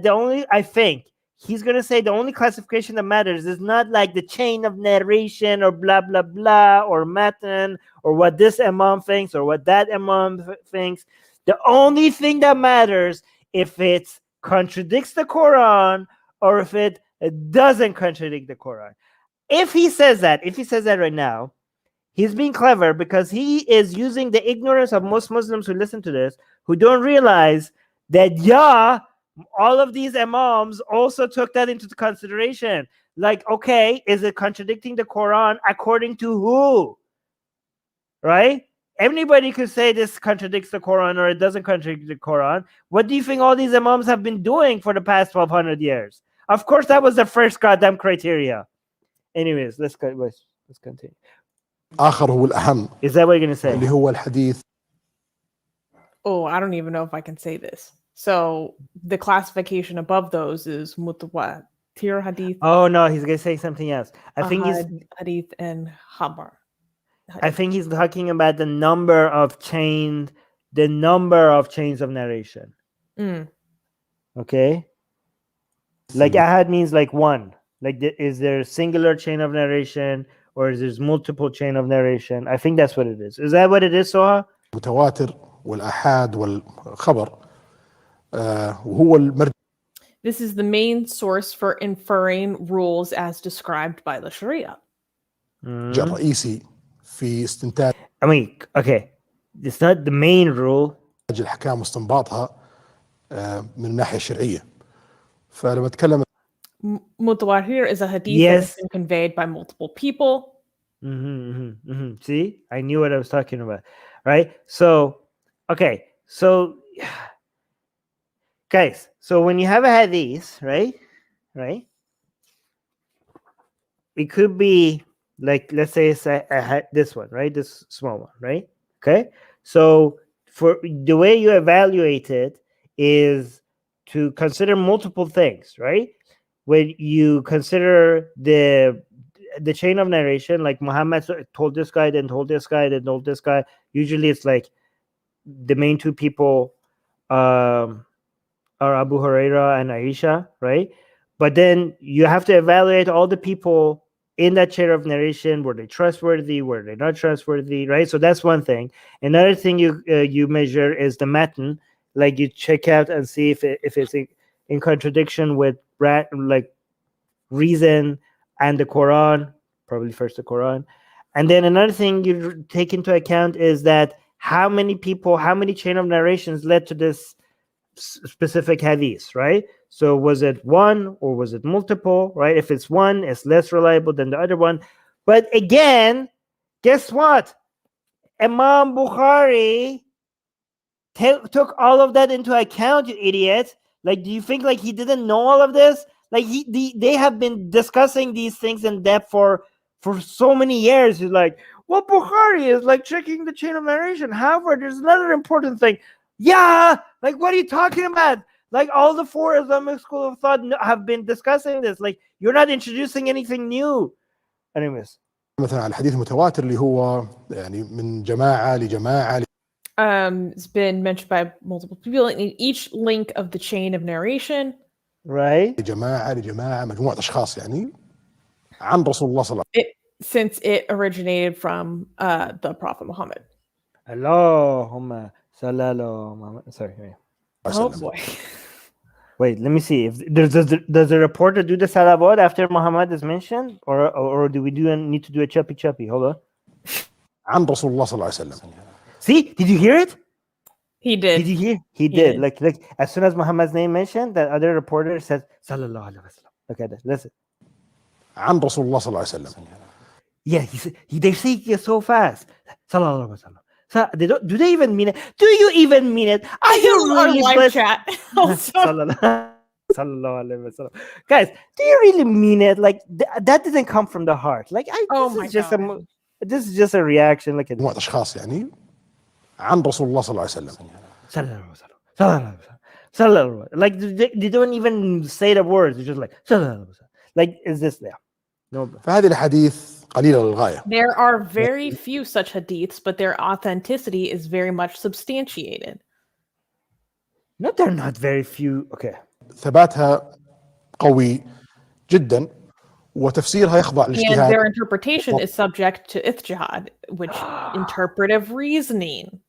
he's going to say the only classification that matters is not like the chain of narration or blah, blah, blah, or matan, or what this imam thinks or what that imam thinks. The only thing that matters if it contradicts the Quran or if it doesn't contradict the Quran. If he says that right now, he's being clever because he is using the ignorance of most Muslims who listen to this, who don't realize that, all of these imams also took that into consideration. Like, okay, is it contradicting the Quran according to who? Right? Anybody could say this contradicts the Quran or it doesn't contradict the Quran. What do you think all these imams have been doing for the past 1200 years? Of course, that was the first goddamn criteria. Anyways, let's continue. آخر هو الأهم Is that what you're going to say? اللي هو الحديث. Oh, I don't even know if I can say this. So the classification above those is mutawatir hadith. Oh no, he's going to say something else. I think hadith and khabar. I think he's talking about the number of chains of narration. Okay? Like ahad means like one. Like is there a singular chain of narration or is there multiple chain of narration? I think that's what it is. Is that what it is, Soha? متواتر والآحاد والخبر وهو المرجع. This is the main source for inferring rules as described by the Sharia. الرئيسي في استنتاج. I mean, okay, it's not the main rule. الأحكام واستنباطها من الناحية الشرعية. فلما أتكلم Mutawatir is a hadith that has Yes. been conveyed by multiple people. See, I knew what I was talking about, right? So, okay, so guys, so when you have a hadith, right, it could be like, let's say it's this one, right, this small one, right? Okay, so for the way you evaluate it is to consider multiple things, right? When you consider the chain of narration, like Muhammad told this guy, then told this guy, then told this guy. Usually it's like the main two people are Abu Huraira and Aisha, right? But then you have to evaluate all the people in that chain of narration. Were they trustworthy? Were they not trustworthy? Right? So that's one thing. Another thing you measure is the matan. Like you check out and see if it's in contradiction with like reason and the Quran, probably first the Quran. And then another thing you take into account is that how many people, how many chain of narrations led to this specific hadith, right? So was it one or was it multiple, right? If it's one, it's less reliable than the other one. But again, guess what? Imam Bukhari took all of that into account, you idiot. Like, do you think like he didn't know all of this? Like they have been discussing these things in depth for so many years. He's like, well, Bukhari is like checking the chain of narration. However, there's another important thing. Yeah, like what are you talking about? Like all the four Islamic schools of thought have been discussing this. Like you're not introducing anything new. Anyways. مثلا على الحديث المتواتر اللي هو يعني من جماعة لجماعة. It's been mentioned by multiple people in each link of the chain of narration. Right. جماعة لجماعة مجموعة أشخاص يعني عن رسول الله صلى الله عليه وسلم. Since it originated from the Prophet Muhammad. Allahumma sallallahu Muhammad. Sorry. Oh boy. Wait, let me see. If does the reporter do the salawat after Muhammad is mentioned, or do we need to do a chappy? Hold on. عن رسول الله صلى الله عليه وسلم. See, did you hear it? He did. Did you hear? He did. Like as soon as Muhammad's name mentioned, that other reporter says sallallahu alaihi wasallam. Look at that. Listen. عن رسول الله صلى الله عليه وسلم. Yeah, they say it so fast. Sallallahu alaihi wasallam. So do they even mean it? Do you even mean it? Are you really live chat? Sallallahu alaihi wasallam. Guys, do you really mean it? Like that didn't come from the heart. Like this is just a reaction. Like مجموعة أشخاص يعني عن رسول الله صلى الله عليه وسلم. Sallallahu. Like they don't even say the words. They're just like sallallahu. Like is this there? No. فهذه الحديث قليلة للغاية. There are very few such hadiths, but their authenticity is very much substantiated. No, they're not very few. Okay. ثباتها قوي جدا وتفسيرها يخضع للاجتهاد. And their interpretation is subject to ijtihad, which interpretive reasoning.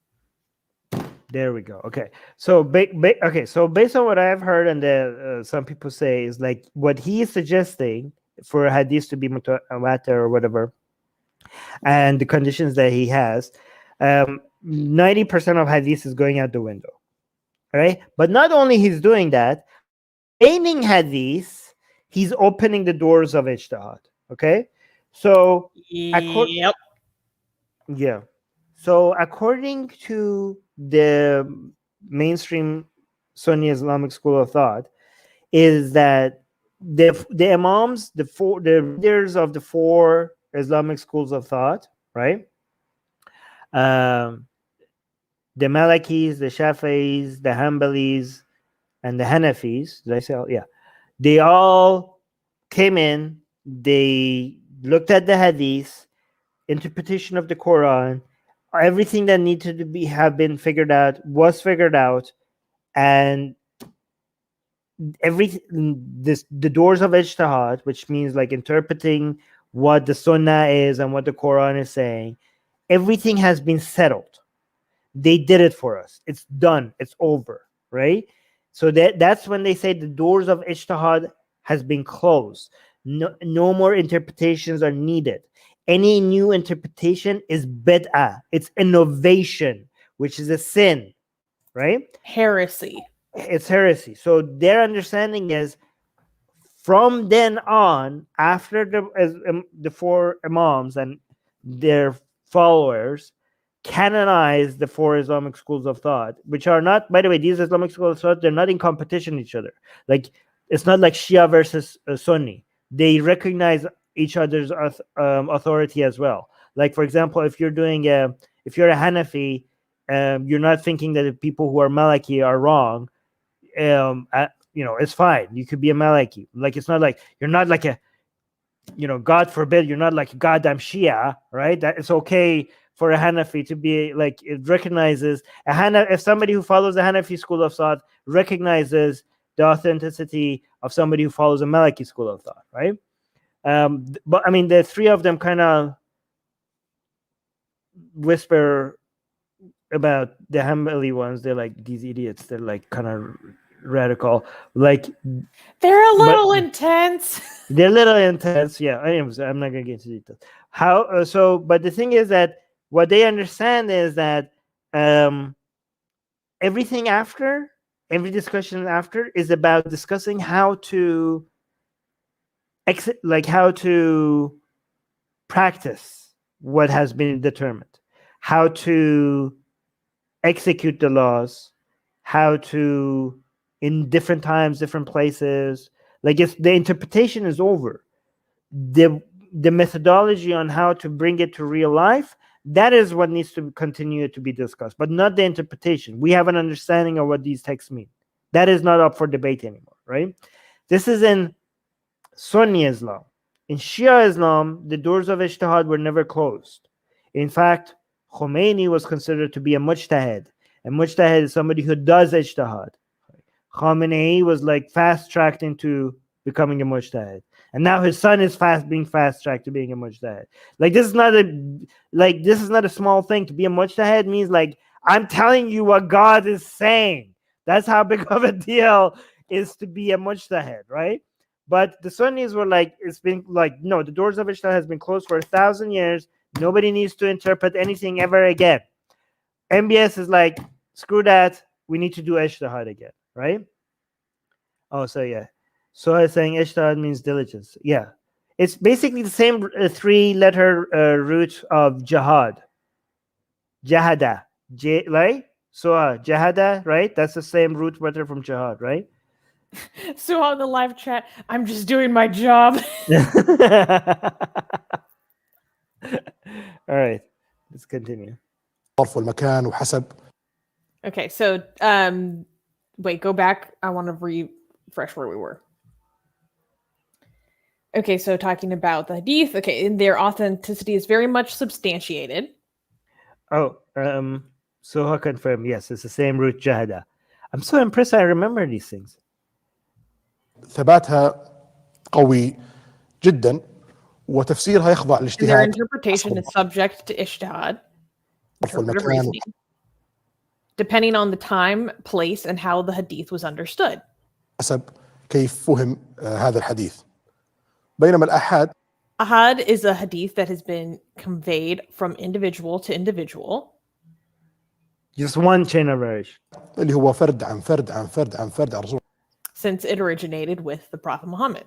There we go. Okay. So so based on what I've heard and some people say is like what he is suggesting for hadith to be mutawatir or whatever, and the conditions that he has, 90% of hadith is going out the window, right? But not only he's doing that, remaining hadith, he's opening the doors of ijtihad. Okay, so Yep. Yeah. So according to the mainstream Sunni Islamic school of thought, is that the imams, the leaders of the four Islamic schools of thought, right? The Malikis, the Shafi'is, the Hanbalis, and the Hanafis. Did I say all? Yeah. They all came in, they looked at the hadith, interpretation of the Quran, everything that needed to have been figured out was figured out, and the doors of ijtihad, which means like interpreting what the sunnah is and what the Quran is saying, everything has been settled. They did it for us. It's done. It's over, right? So that's when they say the doors of ijtihad has been closed. No more interpretations are needed. any new interpretation is bid'ah. It's innovation, which is a sin, right? Heresy. It's heresy. So their understanding is from then on, after the four imams and their followers canonize the four Islamic schools of thought, which are not, by the way, these Islamic schools of thought, they're not in competition with each other. Like, it's not like Shia versus Sunni. They recognize each other's authority as well. Like, for example, if you're if you're a Hanafi, you're not thinking that the people who are Maliki are wrong. It's fine. You could be a Maliki. Like, it's not like you're not like a, God forbid, you're not like a goddamn Shia, right? That it's okay for a Hanafi to be like, it recognizes if somebody who follows the Hanafi school of thought recognizes the authenticity of somebody who follows a Maliki school of thought, right? But I mean, the three of them kind of whisper about the Hanbali ones. They're like, these idiots. They're like kind of radical. Like, they're a little intense. They're a little intense. Yeah. Anyways, I'm not gonna get into details. But the thing is that what they understand is that everything after, every discussion after is about discussing how to practice what has been determined, how to execute the laws, how to, in different times, different places. Like, if the interpretation is over, the methodology on how to bring it to real life, that is what needs to continue to be discussed, but not the interpretation. We have an understanding of what these texts mean. That is not up for debate anymore, right? This is in Sunni Islam. In Shia Islam, the doors of ijtihad were never closed. In fact, Khomeini was considered to be a mujtahid. And mujtahid is somebody who does ijtihad. Khamenei was like fast-tracked into becoming a mujtahid. And now his son is being fast-tracked to being a mujtahid. Like, this is not a small thing. To be a mujtahid means, like, I'm telling you what God is saying. That's how big of a deal is to be a mujtahid, right? But the Sunnis were like, it's been like, no, the doors of ijtihad has been closed for 1,000 years. Nobody needs to interpret anything ever again. MBS is like, screw that. We need to do ijtihad again, right? Oh, so yeah. So I was saying ijtihad means diligence. Yeah. It's basically the same three-letter root of jihad. Jahada. Right? So jahada, right? That's the same root letter from jihad, right? So on the live chat, I'm just doing my job. All right, let's continue. والمكان وحسب. Okay, so wait, go back. I want to refresh where we were. Okay, so talking about the Hadith, okay, and their authenticity is very much substantiated. Oh, so I confirm, yes, it's the same root jahada. I'm so impressed I remember these things. ثباتها قوي جدا وتفسيرها يخضع And their للاجتهاد. interpretation is subject to ijtihad, interpretive والمكان reasoning, depending on the time, place, and how the hadith was understood. حسب كيف فهم هذا الحديث. بينما الآحاد Ahad is a hadith that has been conveyed from individual to individual. Just one chain of narration. اللي هو فرد عن فرد عن فرد عن فرد عن رسول Since it originated with the Prophet Muhammad.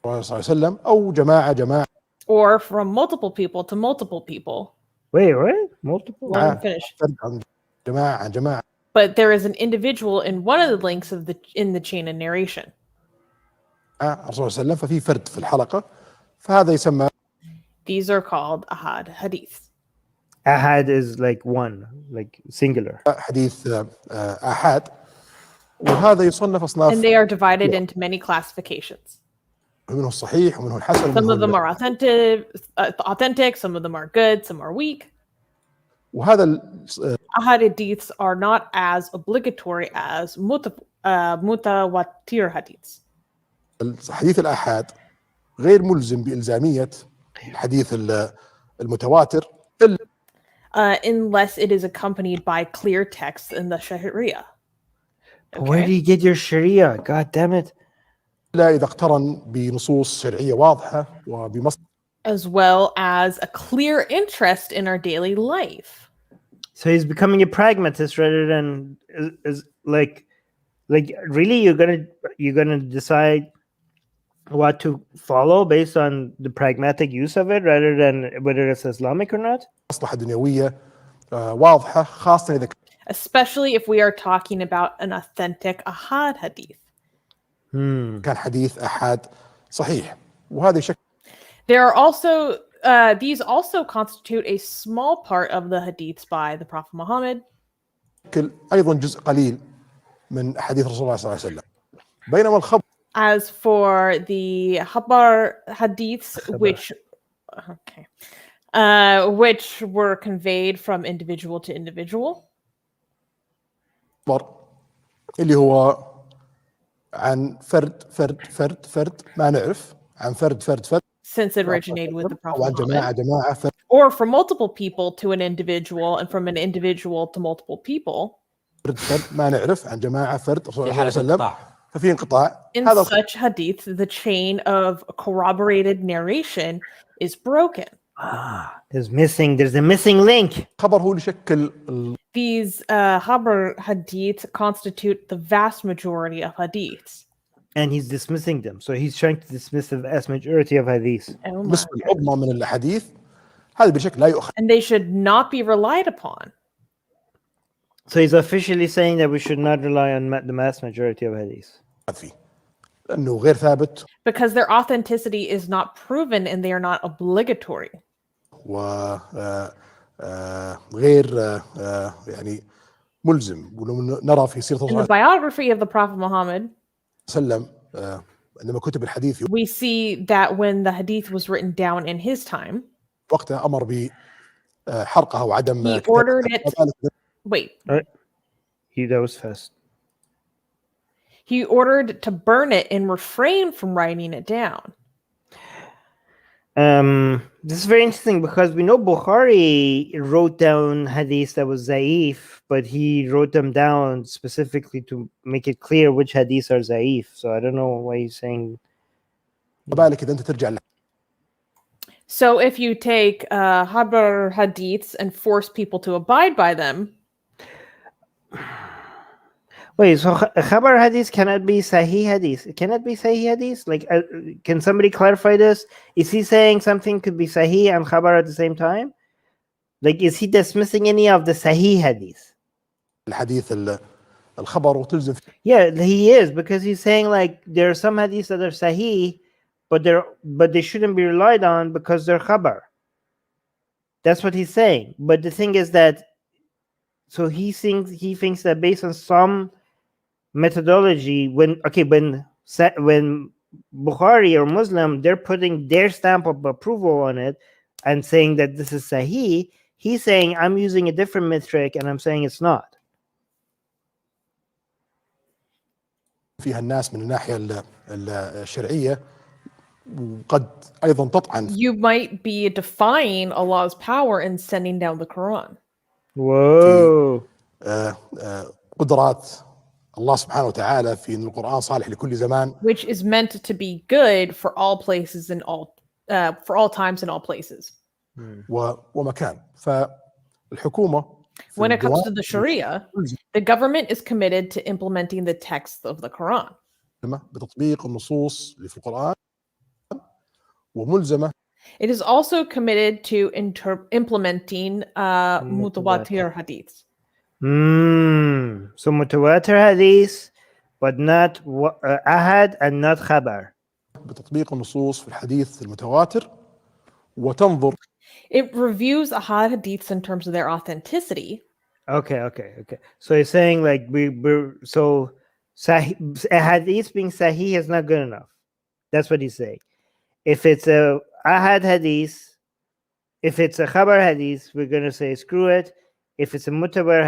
الله صلى الله عليه وسلم أو جماعة Or from multiple people to multiple people. Wait, what? Multiple? Let me finish. فرد عن جماعة عن جماعة. But there is an individual in one of the links in the chain of narration. الرسول صلى الله عليه وسلم ففي فرد في الحلقة فهذا يسمى. These are called ahad hadith. Ahad is like one, like singular. حديث آحاد وهذا يصنف أصناف. And they are divided into many classifications. منه الصحيح ومنه الحسن. Some of them are authentic, some of them are good, some are weak. وهذا Ahad hadiths are not as obligatory as mutawatir hadiths. حديث الآحاد غير ملزم بإلزامية الحديث المتواتر unless it is accompanied by clear texts in the Sharia. Okay. Where do you get your Sharia? God damn it. إلا إذا اقترن بنصوص شرعية واضحة وبمصدر. as well as a clear interest in our daily life. So he's becoming a pragmatist rather than is like really you're gonna decide what to follow based on the pragmatic use of it rather than whether it's Islamic or not. مصلحة دنيوية واضحة خاصة إذا Especially if we are talking about an authentic ahad hadith. كان حديث أحد صحيح وهذا يشكل There are also these also constitute a small part of the hadiths by the Prophet Muhammad. أيضا جزء قليل من حديث رسول الله صلى الله عليه وسلم بينما الخبر As for the Habar hadiths, which were conveyed from individual to individual, اللي هو عن فرد ما نعرف عن فرد since it originated with the Prophet وعن Muhammad, جماعة فرد or from multiple people to an individual, and from an individual to multiple people. ما نعرف عن جماعة فرد رسول الله صلى الله عليه وسلم ففي انقطاع. In such hadith, the chain of corroborated narration is broken. There's a missing link. خبر هو اللي يشكل These Habar hadiths constitute the vast majority of hadiths. And he's dismissing them. So he's trying to dismiss the vast majority of hadiths. النسبة العظمى من الأحاديث هذا بشكل لا يؤخذ. And they should not be relied upon. So he's officially saying that we should not rely on the mass majority of hadiths. لأنه غير ثابت. Because their authenticity is not proven and they are not obligatory. وغير يعني ملزم ولو نرى في سيرة In the biography of the Prophet Muhammad, وسلم عندما كتب الحديث we see that when the hadith was written down in his time, وقتها أمر بحرقها وعدم he ordered it. Wait. That was fast. He ordered to burn it and refrain from writing it down. This is very interesting because we know Bukhari wrote down hadiths that was zaif, but he wrote them down specifically to make it clear which hadiths are zaif. So I don't know why he's saying. So if you take Habar hadiths and force people to abide by them. Wait, so Khabar hadith cannot be Sahih hadith? It cannot be Sahih hadith? Like, can somebody clarify this? Is he saying something could be Sahih and Khabar at the same time? Like, is he dismissing any of the Sahih hadith? Yeah, he is, because he's saying like there are some hadiths that are Sahih, but they shouldn't be relied on because they're Khabar. That's what he's saying. But the thing is that, so he thinks that based on some methodology, when Bukhari or Muslim, they're putting their stamp of approval on it and saying that this is Sahih, he's saying I'm using a different metric and I'm saying it's not. فيها الناس من الناحية الشرعية وقد أيضا تطعن. You might be defying Allah's power in sending down the Quran. Whoa. قدرات الله سبحانه وتعالى في إن القرآن صالح لكل زمان. Which is meant to be good for all places and for all times and all places. ومكان. فالحكومة when it comes to the Sharia, the government is committed to implementing the text of the Quran. بتطبيق النصوص اللي في القرآن وملزمة. It is also committed to implementing mutawatir hadiths. So mutawatir hadith, but not ahad and not khabar. بتطبيق النصوص في الحديث المتواتر وتنظر. It reviews ahad hadiths in terms of their authenticity. Okay. So he's saying like so hadith being sahih is not good enough. That's what he's saying. If it's a ahad hadith, if it's a khabar hadith, we're gonna say screw it. If it's a mutawatir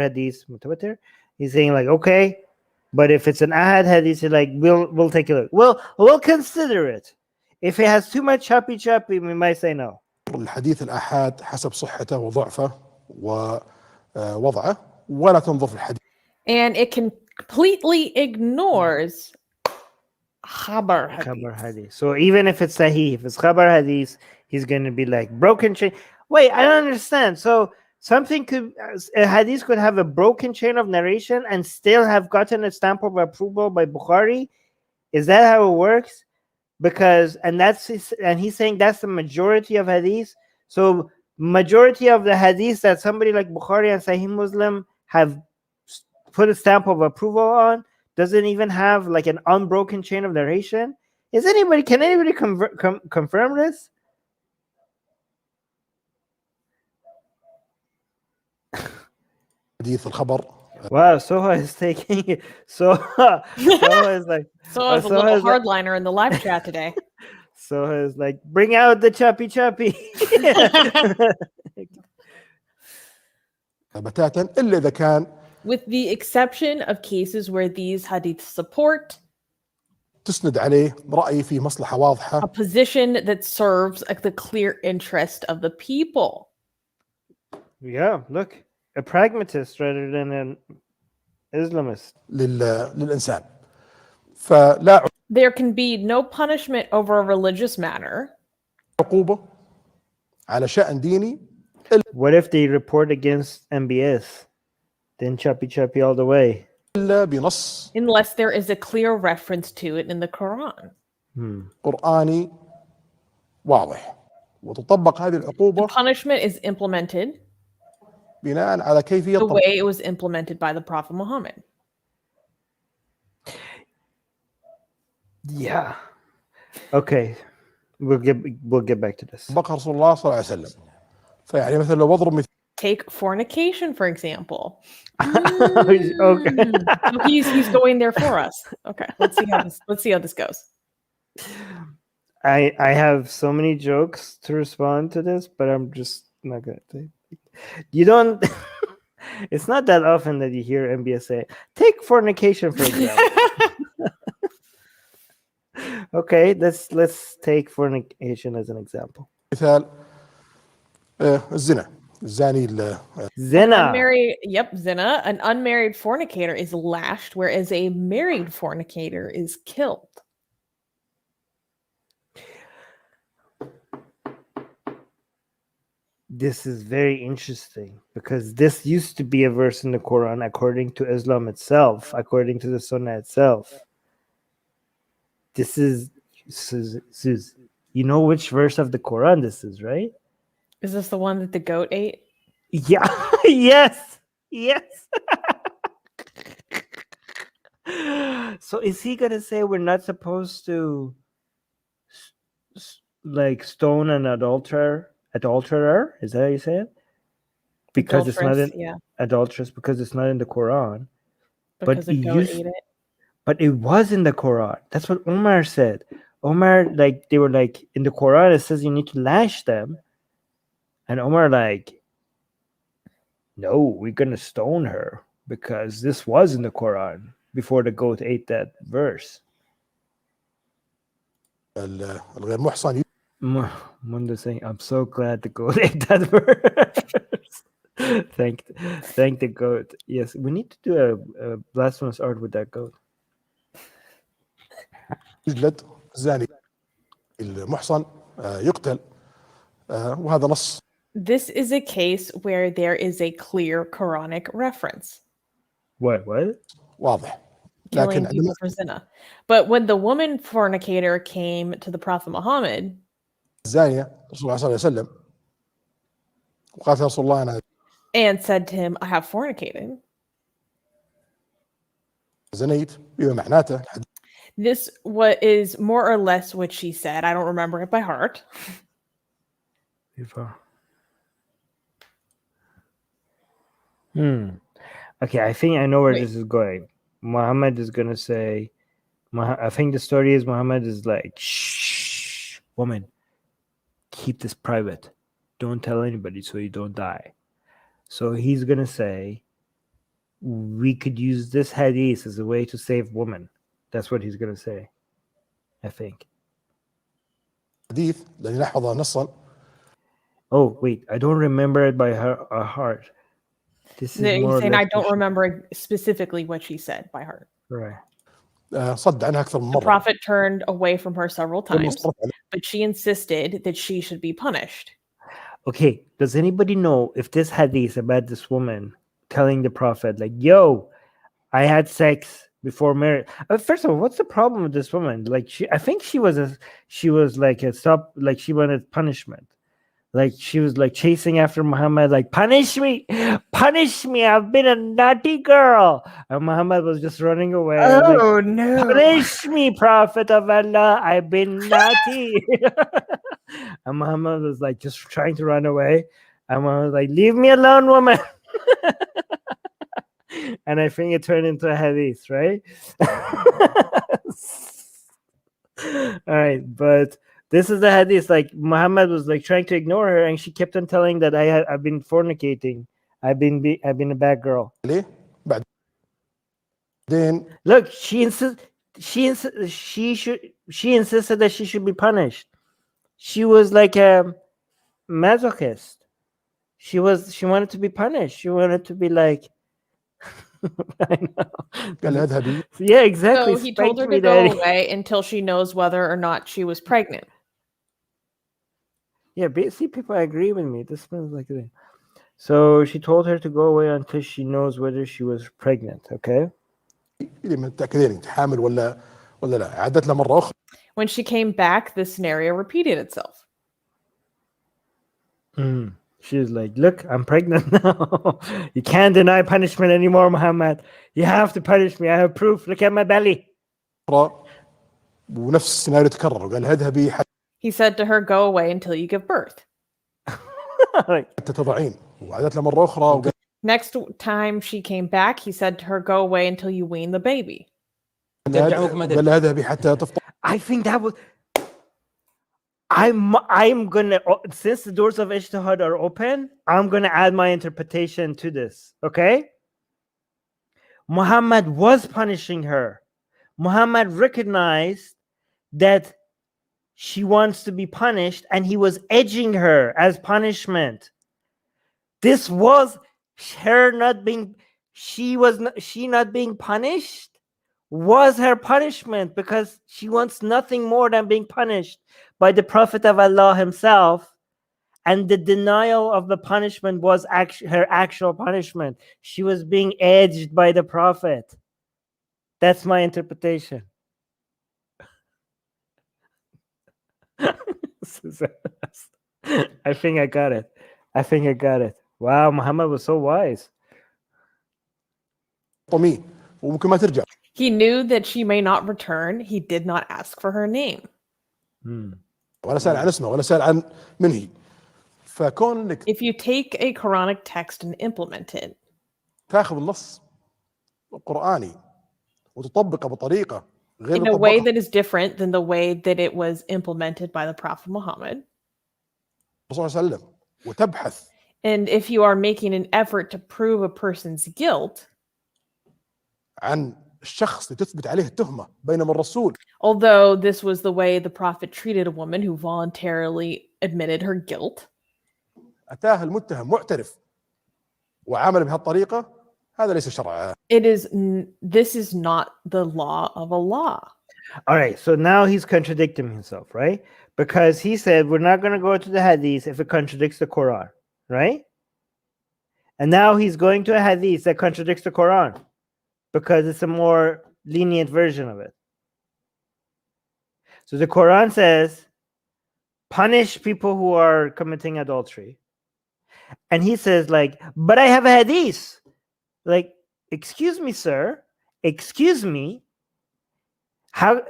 hadith, he's saying like okay, but if it's an ahad hadith, he's like we'll take a look. We'll consider it. If it has too much choppy, we might say no. الحديث الآحاد حسب صحته وضعفه ووضعه ولا تنظر في الحديث. And it completely ignores Khabar hadith. Khabar hadith. So even if it's sahih, if it's khabar hadith, he's going to be like broken chain. Wait, I don't understand. So something could, a hadith could have a broken chain of narration and still have gotten a stamp of approval by Bukhari. Is that how it works? Because, and he's saying that's the majority of hadith. So majority of the hadith that somebody like Bukhari and Sahih Muslim have put a stamp of approval on doesn't even have like an unbroken chain of narration. Can anybody confirm this? حديث الخبر Wow, Soha is taking it. Soha is like, So it's a little hardliner in the live chat today. Soha is like, bring out the choppy. بتاتا إلا إذا كان With the exception of cases where these hadiths support تسند عليه رأي في مصلحة واضحة a position that serves the clear interest of the people. Yeah, look, a pragmatist rather than an Islamist. للإنسان فلا There can be no punishment over a religious matter. عقوبة على شأن ديني What if they report against MBS? Then choppy all the way. إلا بنص Unless there is a clear reference to it in the Quran. قرآني واضح وتطبق هذه The العقوبة punishment is implemented بناء على كيفية the way it was implemented by the Prophet Muhammad. Yeah. Okay. We'll get back to this. طبقها رسول الله صلى الله عليه وسلم فيعني مثلا لو بضرب مثال Take fornication, for example. Okay. So he's going there for us. Okay, let's see how this goes. I have so many jokes to respond to this, but I'm just not gonna take. You don't. It's not that often that you hear MBS say, "Take fornication for example." Okay, let's take fornication as an example. مثال الزنا الزاني Zina. Zina. An unmarried fornicator is lashed, whereas a married fornicator is killed. This is very interesting because this used to be a verse in the Quran according to Islam itself, according to the Sunnah itself. This is you know which verse of the Quran this is, right? Is this the one that the goat ate? Yeah. Yes. So is he gonna say we're not supposed to like stone an adulterer? Is that how you say it? Because it's not adulteress because it's not in the Quran. Because the goat ate it. But it was in the Quran. That's what Omar said. Omar, like, they were like, in the Quran, it says you need to lash them. And Omar, like, no, we're going to stone her because this was in the Quran before the goat ate that verse. الغير محصن Munda saying, I'm so glad the goat ate that verse. Thank the goat. Yes, we need to do a blasphemous art with that goat. يجلد الزاني المحصن يقتل وهذا نص. This is a case where there is a clear Quranic reference. What? واضح. Killing people for zina. But when the woman fornicator came to the Prophet Muhammad, الزانية رسول الله صلى الله عليه وسلم وقالت رسول الله أنا and said to him, I have fornicated. زنيت بما معناته. This is more or less what she said. I don't remember it by heart. Okay, I think I know where this is going. Muhammad is going to say, I think the story is Muhammad is like, shh, woman, keep this private. Don't tell anybody so you don't die. So he's going to say, we could use this hadith as a way to save women. That's what he's going to say, I think. حديث الذي نحفظه نصا. Oh, wait, I don't remember it by heart. This is He's more saying I don't remember specifically what she said by heart. Right. صد عنها أكثر من The مرة. Prophet turned away from her several لما times, صرت عليه but she insisted that she should be punished. Okay, does anybody know if this hadith about this woman telling the Prophet, like, yo, I had sex before marriage? First of all, what's the problem with this woman? Like, I think she was like she wanted punishment. Like, she was like chasing after Muhammad, like, punish me, I've been a naughty girl. And Muhammad was just running away. Like, no. punish me, Prophet of Allah, I've been naughty. And Muhammad was like just trying to run away. And Muhammad was like, leave me alone, woman. And I think it turned into a hadith, right? All right, but this is the hadith. Like, Muhammad was like trying to ignore her, and she kept on telling that I've been fornicating. I've been a bad girl. عليه بعدين Look, she insisted that she should be punished. She was like a masochist. She wanted to be punished. She wanted to be like, I know. قال لها اذهبي. Yeah, exactly. So he told her Spank me, to go Daddy. away until she knows whether or not she was pregnant. Yeah, see, people agree with me. This smells like it. So she told her to go away until she knows whether she was pregnant. Okay. إذا ما تتأكدين أنت حامل ولا لا. عادت له مرة أخرى. When she came back, the scenario repeated itself. She was like, look, I'm pregnant now. You can't deny punishment anymore, Muhammad. You have to punish me. I have proof. Look at my belly. ونفس السيناريو تكرر وقال لها اذهبي He said to her, go away until you give birth. حتى تضعين. وعادت له مرة أخرى وقال Next time she came back, he said to her, go away until you wean the baby. لها اذهبي حتى تفطر. I think that was. I'm gonna, since the doors of Ijtihad are open, I'm gonna add my interpretation to this. Okay. Muhammad was punishing her. Muhammad recognized that she wants to be punished, and he was edging her as punishment. This was her not being. She not being punished was her punishment, because she wants nothing more than being punished by the Prophet of Allah himself, and the denial of the punishment was her actual punishment. She was being edged by the Prophet. That's my interpretation. I think I got it. Wow, Muhammad was so wise. وممكن ما ترجع. He knew that she may not return. He did not ask for her name. ولا سأل عن اسمه ولا سأل عن من هي. فكون انك If you take a Quranic text and implement it, تاخذ النص القرآني وتطبقه بطريقة غير in a way مطبقة that is different than the way that it was implemented by the Prophet Muhammad, الرسول صلى الله عليه وسلم وتبحث and if you are making an effort to prove a person's guilt, عن الشخص اللي تثبت عليه التهمة بينما الرسول although this was the way the Prophet treated a woman who voluntarily admitted her guilt, أتاه المتهم معترف وعامل بهالطريقة هذا ليس شرعا. this is not the law of Allah. All right, so now he's contradicting himself, right? Because he said we're not going to go to the hadith if it contradicts the Quran, right? And now he's going to a hadith that contradicts the Quran because it's a more lenient version of it. So the Quran says, punish people who are committing adultery. And he says, like, but I have a hadith. Like, excuse me, sir. Excuse me. How,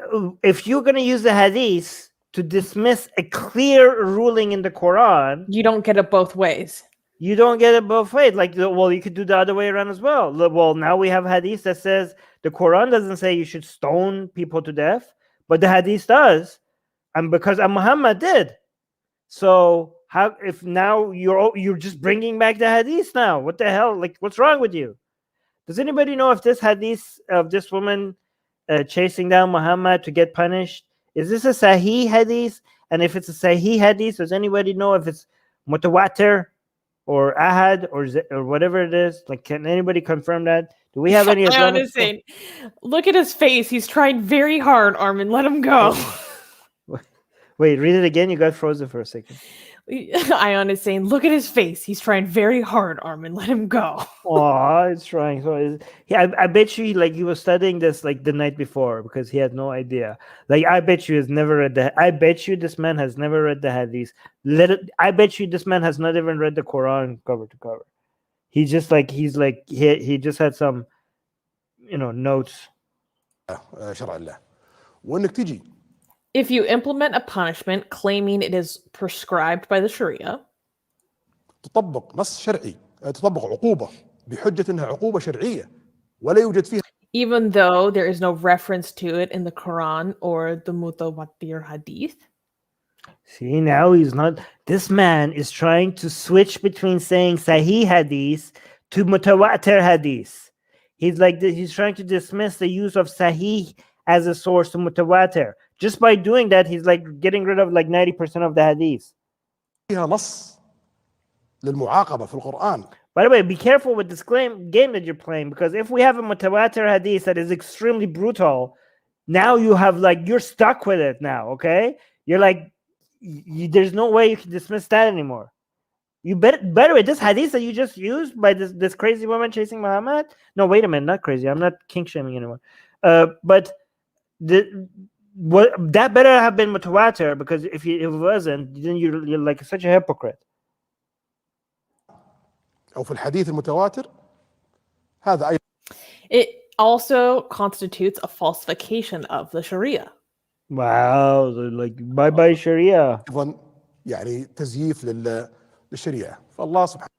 if you're going to use the hadith to dismiss a clear ruling in the Quran, You don't get it both ways. you don't get it both ways. Like, well, you could do the other way around as well. Well, now we have hadith that says the Quran doesn't say you should stone people to death, but the hadith does, and because Muhammad did. So how, if now you're just bringing back the hadith now? What the hell? Like, what's wrong with you? Does anybody know if this hadith of this woman chasing down Muhammad to get punished, is this a Sahih hadith? And if it's a Sahih hadith, does anybody know if it's mutawatir or ahad or whatever it is? Like, can anybody confirm that? Do we have any I Islamic honestly saying, look at his face. He's trying very hard, Armin. Let him go. Wait, read it again. You got frozen for a second. Ion is saying, look at his face. He's trying very hard, Armin. Let him go. Oh, it's trying. So yeah, I bet you like he was studying this like the night before because he had no idea. Like I bet you has never read the. I bet you this man has never read the Hadith. I bet you this man has not even read the Quran cover to cover. He just like he just had some, notes. شرع الله وانك تجي If you implement a punishment claiming it is prescribed by the Sharia, تطبق نص شرعي تطبق عقوبة بحجة انها عقوبة شرعية ولا يوجد فيها even though there is no reference to it in the Quran or the Mutawatir Hadith. See, now he's not. This man is trying to switch between saying Sahih Hadith to Mutawatir Hadith. He's trying to dismiss the use of Sahih as a source to Mutawatir. Just by doing that, he's like getting rid of like 90% of the Hadith. فيها نص للمعاقبة في القرآن. By the way, be careful with this game that you're playing, because if we have a Mutawatir Hadith that is extremely brutal, now you have you're stuck with it now, okay? You're like, there's no way you can dismiss that anymore. You by the way, this hadith that you just used by this crazy woman chasing Muhammad. No, wait a minute, not crazy. I'm not kink shaming anymore. But that better have been mutawatir, because if it wasn't, then you're like such a hypocrite. أو في الحديث المتواتر هذا أيضا. It also constitutes a falsification of the Sharia. Wow, like bye Sharia. أيضا يعني تزييف للشريعة. فالله سبحانه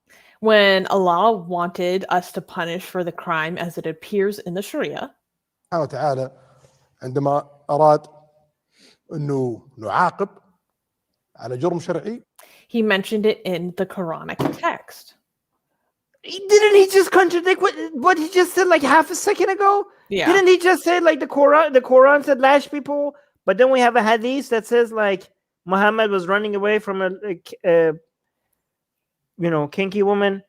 When Allah wanted us to punish for the crime as it appears in the Sharia, وتعالى عندما أراد أنه نعاقب على جرم شرعي, He mentioned it in the Quranic text. Didn't he just contradict what he just said like half a second ago? Yeah. Didn't he just say like the Quran said lash people, but then we have a hadith that says like Muhammad was running away from a kinky woman,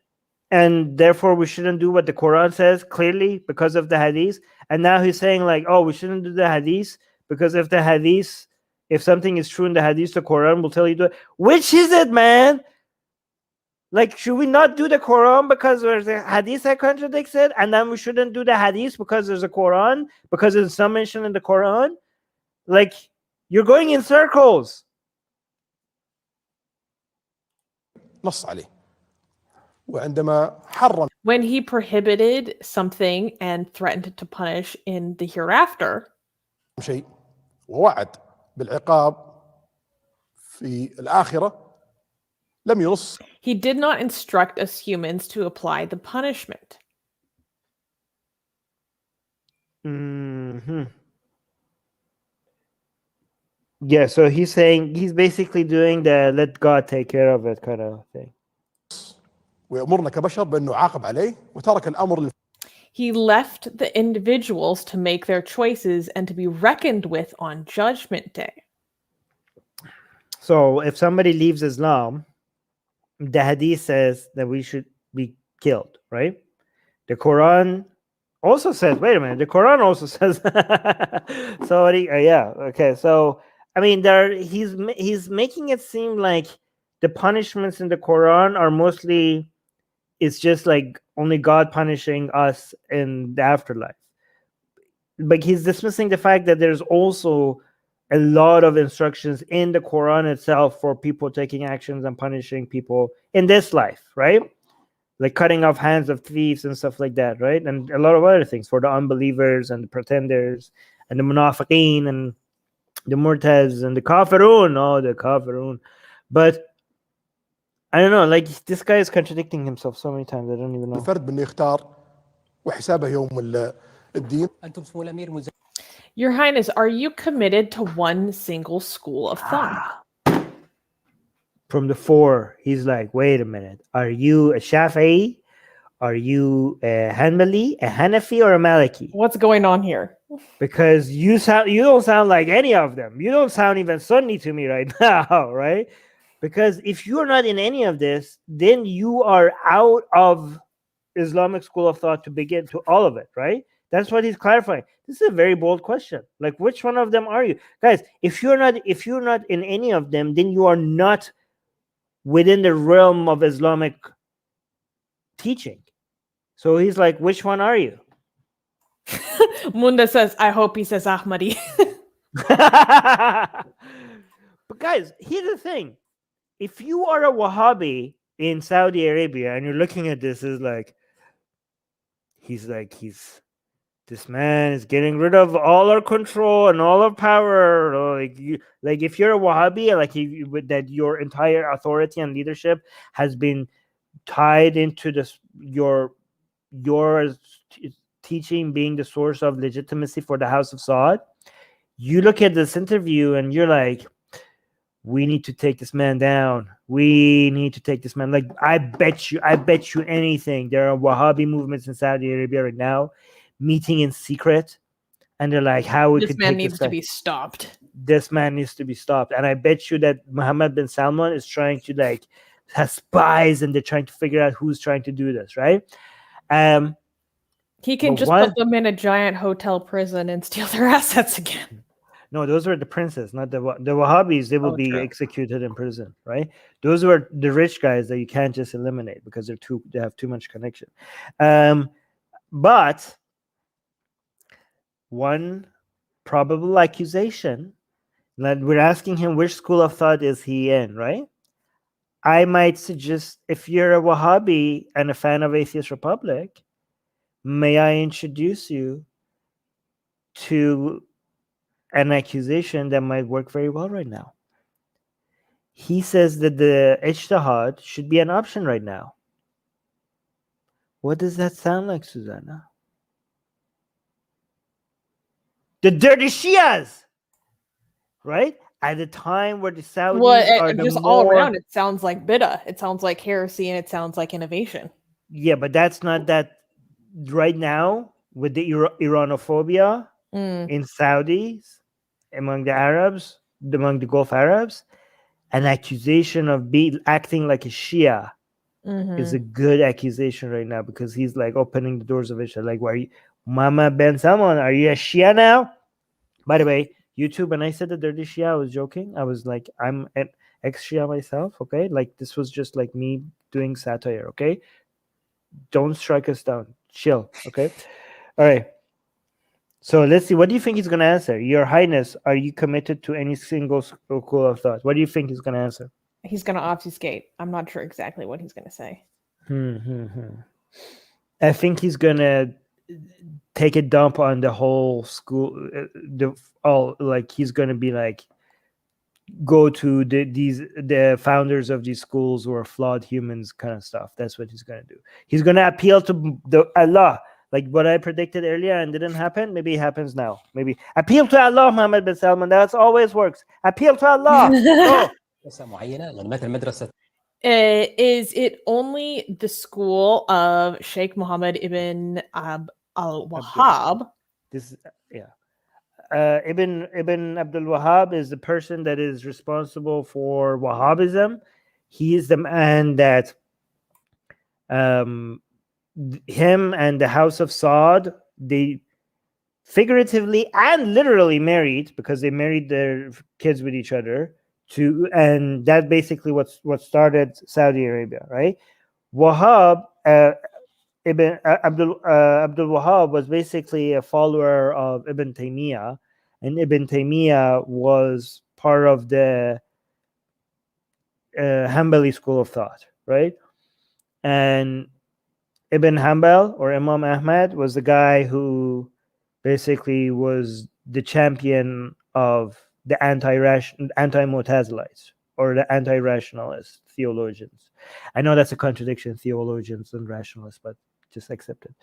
and therefore we shouldn't do what the Quran says clearly because of the hadith. And now he's saying like, oh, we shouldn't do the hadith because if the hadith, if something is true in the hadith, the Quran will tell you to. Which is it, man? Like, should we not do the Quran because there's a hadith that contradicts it, and then we shouldn't do the hadith because there's a Quran, because there's some mention in the Quran? Like, you're going in circles. نص عليه. وعندما حرم When he prohibited something and threatened to punish in the hereafter, شيء ووعد بالعقاب في الآخرة لم ينص. he did not instruct us humans to apply the punishment. Mm-hmm. Yeah, so he's basically doing the let God take care of it kind of thing. ويأمرنا كبشر بأن نعاقب عليه وترك الأمر. He left the individuals to make their choices and to be reckoned with on Judgment Day. So if somebody leaves Islam, the hadith says that we should be killed, right? The Quran also says, wait a minute, the Quran also says, so yeah, okay. So, I mean, he's making it seem like the punishments in the Quran are mostly, it's just like only God punishing us in the afterlife. But he's dismissing the fact that there's also a lot of instructions in the Quran itself for people taking actions and punishing people in this life, right? Like cutting off hands of thieves and stuff like that, right? And a lot of other things for the unbelievers and the pretenders and the munafiqeen and the murtads and the kafirun. Oh, the kafirun. But I don't know, like this guy is contradicting himself so many times. I don't even know. الفرد بأنه يختار وحسابه يوم الدين. Your Highness, are you committed to one single school of thought? From the four, he's like, wait a minute. Are you a Shafi'i? Are you a Hanbali, a Hanafi, or a Maliki? What's going on here? Because you don't sound like any of them. You don't sound even Sunni to me right now, right? Because if you're not in any of this, then you are out of Islamic school of thought to begin to all of it, right? That's what he's clarifying. This is a very bold question. Like, which one of them are you, guys? If you're not in any of them, then you are not within the realm of Islamic teaching. So he's like, which one are you? Munda says, I hope he says Ahmadi. But guys, here's the thing. If you are a Wahhabi in Saudi Arabia and you're looking at this as like, this man is getting rid of all our control and all our power. Or like if you're a Wahhabi, like that your entire authority and leadership has been tied into this your teaching being the source of legitimacy for the House of Saud. You look at this interview and you're like, we need to take this man down. We need to take this man. Like, I bet you anything. There are Wahhabi movements in Saudi Arabia right now, meeting in secret, and they're like, how we This could man take needs this to guy. be stopped. This man needs to be stopped. And I bet you that Mohammed bin Salman is trying to like have spies, and they're trying to figure out who's trying to do this, right? He can But just what- put them in a giant hotel prison and steal their assets again. No, those were the princes, not the Wahhabis. They will Oh, be true. executed in prison, right? Those were the rich guys that you can't just eliminate because they have too much connection. But one probable accusation, that we're asking him which school of thought is he in, right? I might suggest, if you're a Wahhabi and a fan of Atheist Republic, may I introduce you to an accusation that might work very well right now. He says that the ijtihad should be an option right now. What does that sound like, Susanna? The dirty Shias, right? At the time where the Saudis are the just more... all around, it sounds like bid'ah. It sounds like heresy, and it sounds like innovation. Yeah, but that's not that right now with the Iranophobia in Saudis, among the Arabs, among the Gulf Arabs, an accusation of acting like a Shia is a good accusation right now, because he's like opening the doors of Islam. Like, why are you, Mohammed bin Salman, are you a Shia now? By the way, YouTube, when I said the dirty Shia, I was joking. I was like, I'm an ex-Shia myself, okay? Like, this was just like me doing satire, okay? Don't strike us down. Chill, okay? All right. So let's see. What do you think he's going to answer? Your Highness, are you committed to any single school of thought? What do you think he's going to answer? He's going to obfuscate. I'm not sure exactly what he's going to say. I think he's going to take a dump on the whole school. He's going to be like, go to the founders of these schools who are flawed humans kind of stuff. That's what he's going to do. He's going to appeal to Allah. Like what I predicted earlier and didn't happen, maybe it happens now. Maybe appeal to Allah, Mohammed bin Salman. That's always works. Appeal to Allah. Go. Is it only the school of Sheikh Mohammed ibn al-Wahhab? Ibn Abdul Wahhab is the person that is responsible for Wahhabism. He is the man that him and the House of Saud, they figuratively and literally married, because they married their kids with each other, and that basically what started Saudi Arabia, right? Wahhab, Ibn Abdul Wahhab was basically a follower of Ibn Taymiyyah, and Ibn Taymiyyah was part of the Hanbali school of thought, right? And Ibn Hanbal, or Imam Ahmad, was the guy who basically was the champion of the anti-Mu'tazilites, or the anti-rationalist theologians. I know that's a contradiction, theologians and rationalists, but just accept it.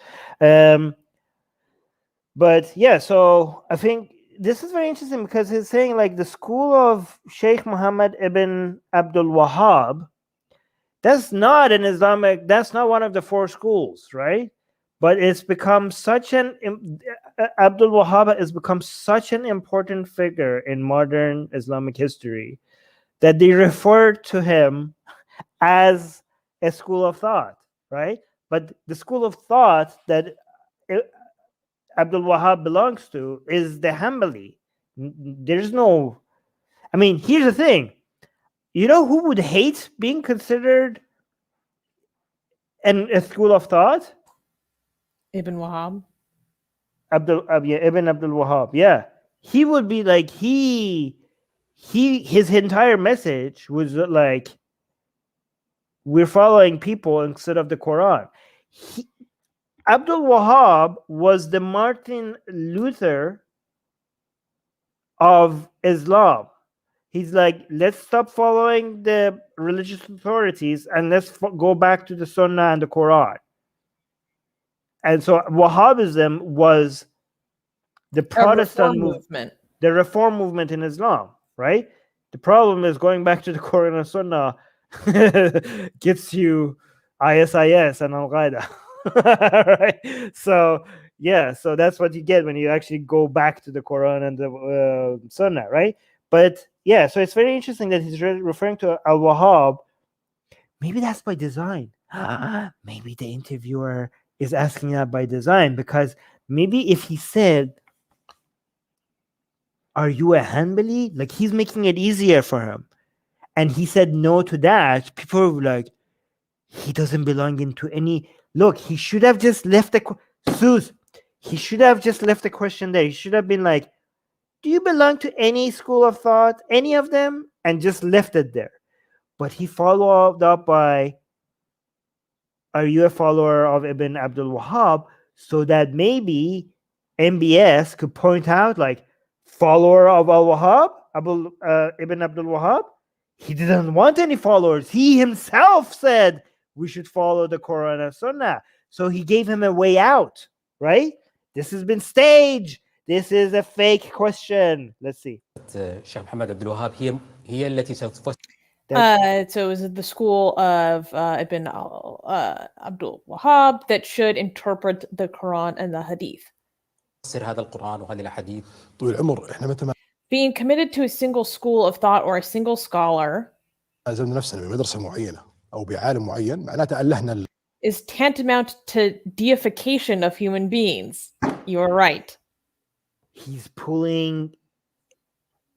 But yeah, so I think this is very interesting, because he's saying like the school of Sheikh Mohammed ibn Abdul Wahhab, that's not an Islamic, that's not one of the four schools, right? But it's become such Abdul Wahhab has become such an important figure in modern Islamic history that they refer to him as a school of thought, right? But the school of thought that Abdul Wahhab belongs to is the Hanbali. There's no, I mean, here's the thing. You know who would hate being considered a school of thought? Ibn Wahhab. Ibn Abdul Wahhab. Yeah. He would be like, his entire message was like, we're following people instead of the Quran. Abdul Wahhab was the Martin Luther of Islam. He's like, let's stop following the religious authorities and let's go back to the Sunnah and the Quran. And so Wahhabism was the Protestant movement, the reform movement in Islam, right? The problem is going back to the Quran and Sunnah gets you ISIS and Al-Qaeda. Right? So yeah, so that's what you get when you actually go back to the Quran and the Sunnah, right? But yeah, so it's very interesting that he's referring to Al-Wahhab. Maybe that's by design. Maybe the interviewer is asking that by design, because maybe if he said, are you a Hanbali? Like, he's making it easier for him. And he said no to that. People were like, he doesn't belong into any. Look, he should have just left he should have just left the question there. He should have been like, do you belong to any school of thought, any of them? And just left it there. But he followed up by, are you a follower of Ibn Abdul Wahhab? So that maybe MBS could point out, like, follower of Al-Wahhab, Ibn Abdul Wahhab, he didn't want any followers. He himself said we should follow the Quran and Sunnah. So he gave him a way out, right? This has been staged. This is a fake question. Let's see. الشيخ محمد عبد الوهاب هي التي ستفسر So is it the school of Ibn Abdul Wahhab that should interpret the Quran and the Hadith? هذا القرآن وهذه الأحاديث. طويل العمر احنا متى ما Being committed to a single school of thought or a single scholar لازمنا نفسنا بمدرسة معينة أو بعالم معين معناته ألهنا is tantamount to deification of human beings. You're right. He's pulling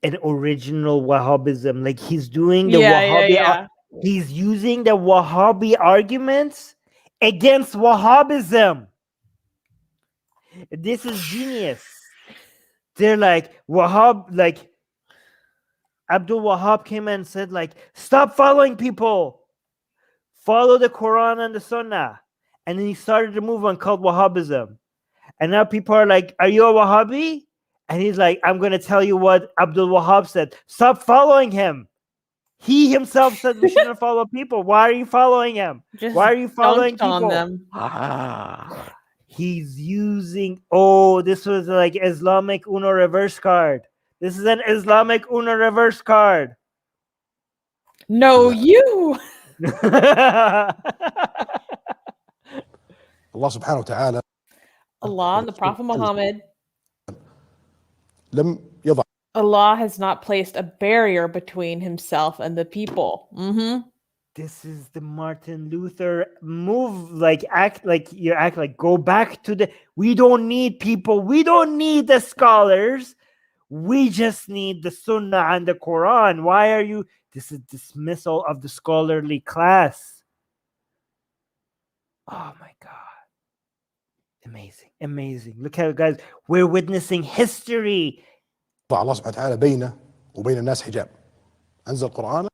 an original Wahhabism. Like, he's doing the he's using the Wahhabi arguments against Wahhabism. This is genius. They're like, like Abdul Wahhab came and said, like, stop following people. Follow the Quran and the Sunnah. And then he started a movement called Wahhabism. And now people are like, are you a Wahhabi? And he's like, I'm going to tell you what Abdul Wahhab said. Stop following him. He himself said we shouldn't follow people. Why are you following him? Why are you following people? On them. He's using, this was like Islamic Uno reverse card. This is an Islamic Uno reverse card. No, you. الله سبحانه وتعالى Allah and the Prophet Muhammad. لم يضع Allah has not placed a barrier between himself and the people. This is the Martin Luther move. Like, act like go back to we don't need people. We don't need the scholars. We just need the Sunnah and the Quran. Why are you? This is dismissal of the scholarly class. Oh my God. Amazing. Amazing. Look how, guys, we're witnessing history. الله سبحانه وتعالى بينه وبين الناس حجاب أنزل القرآن.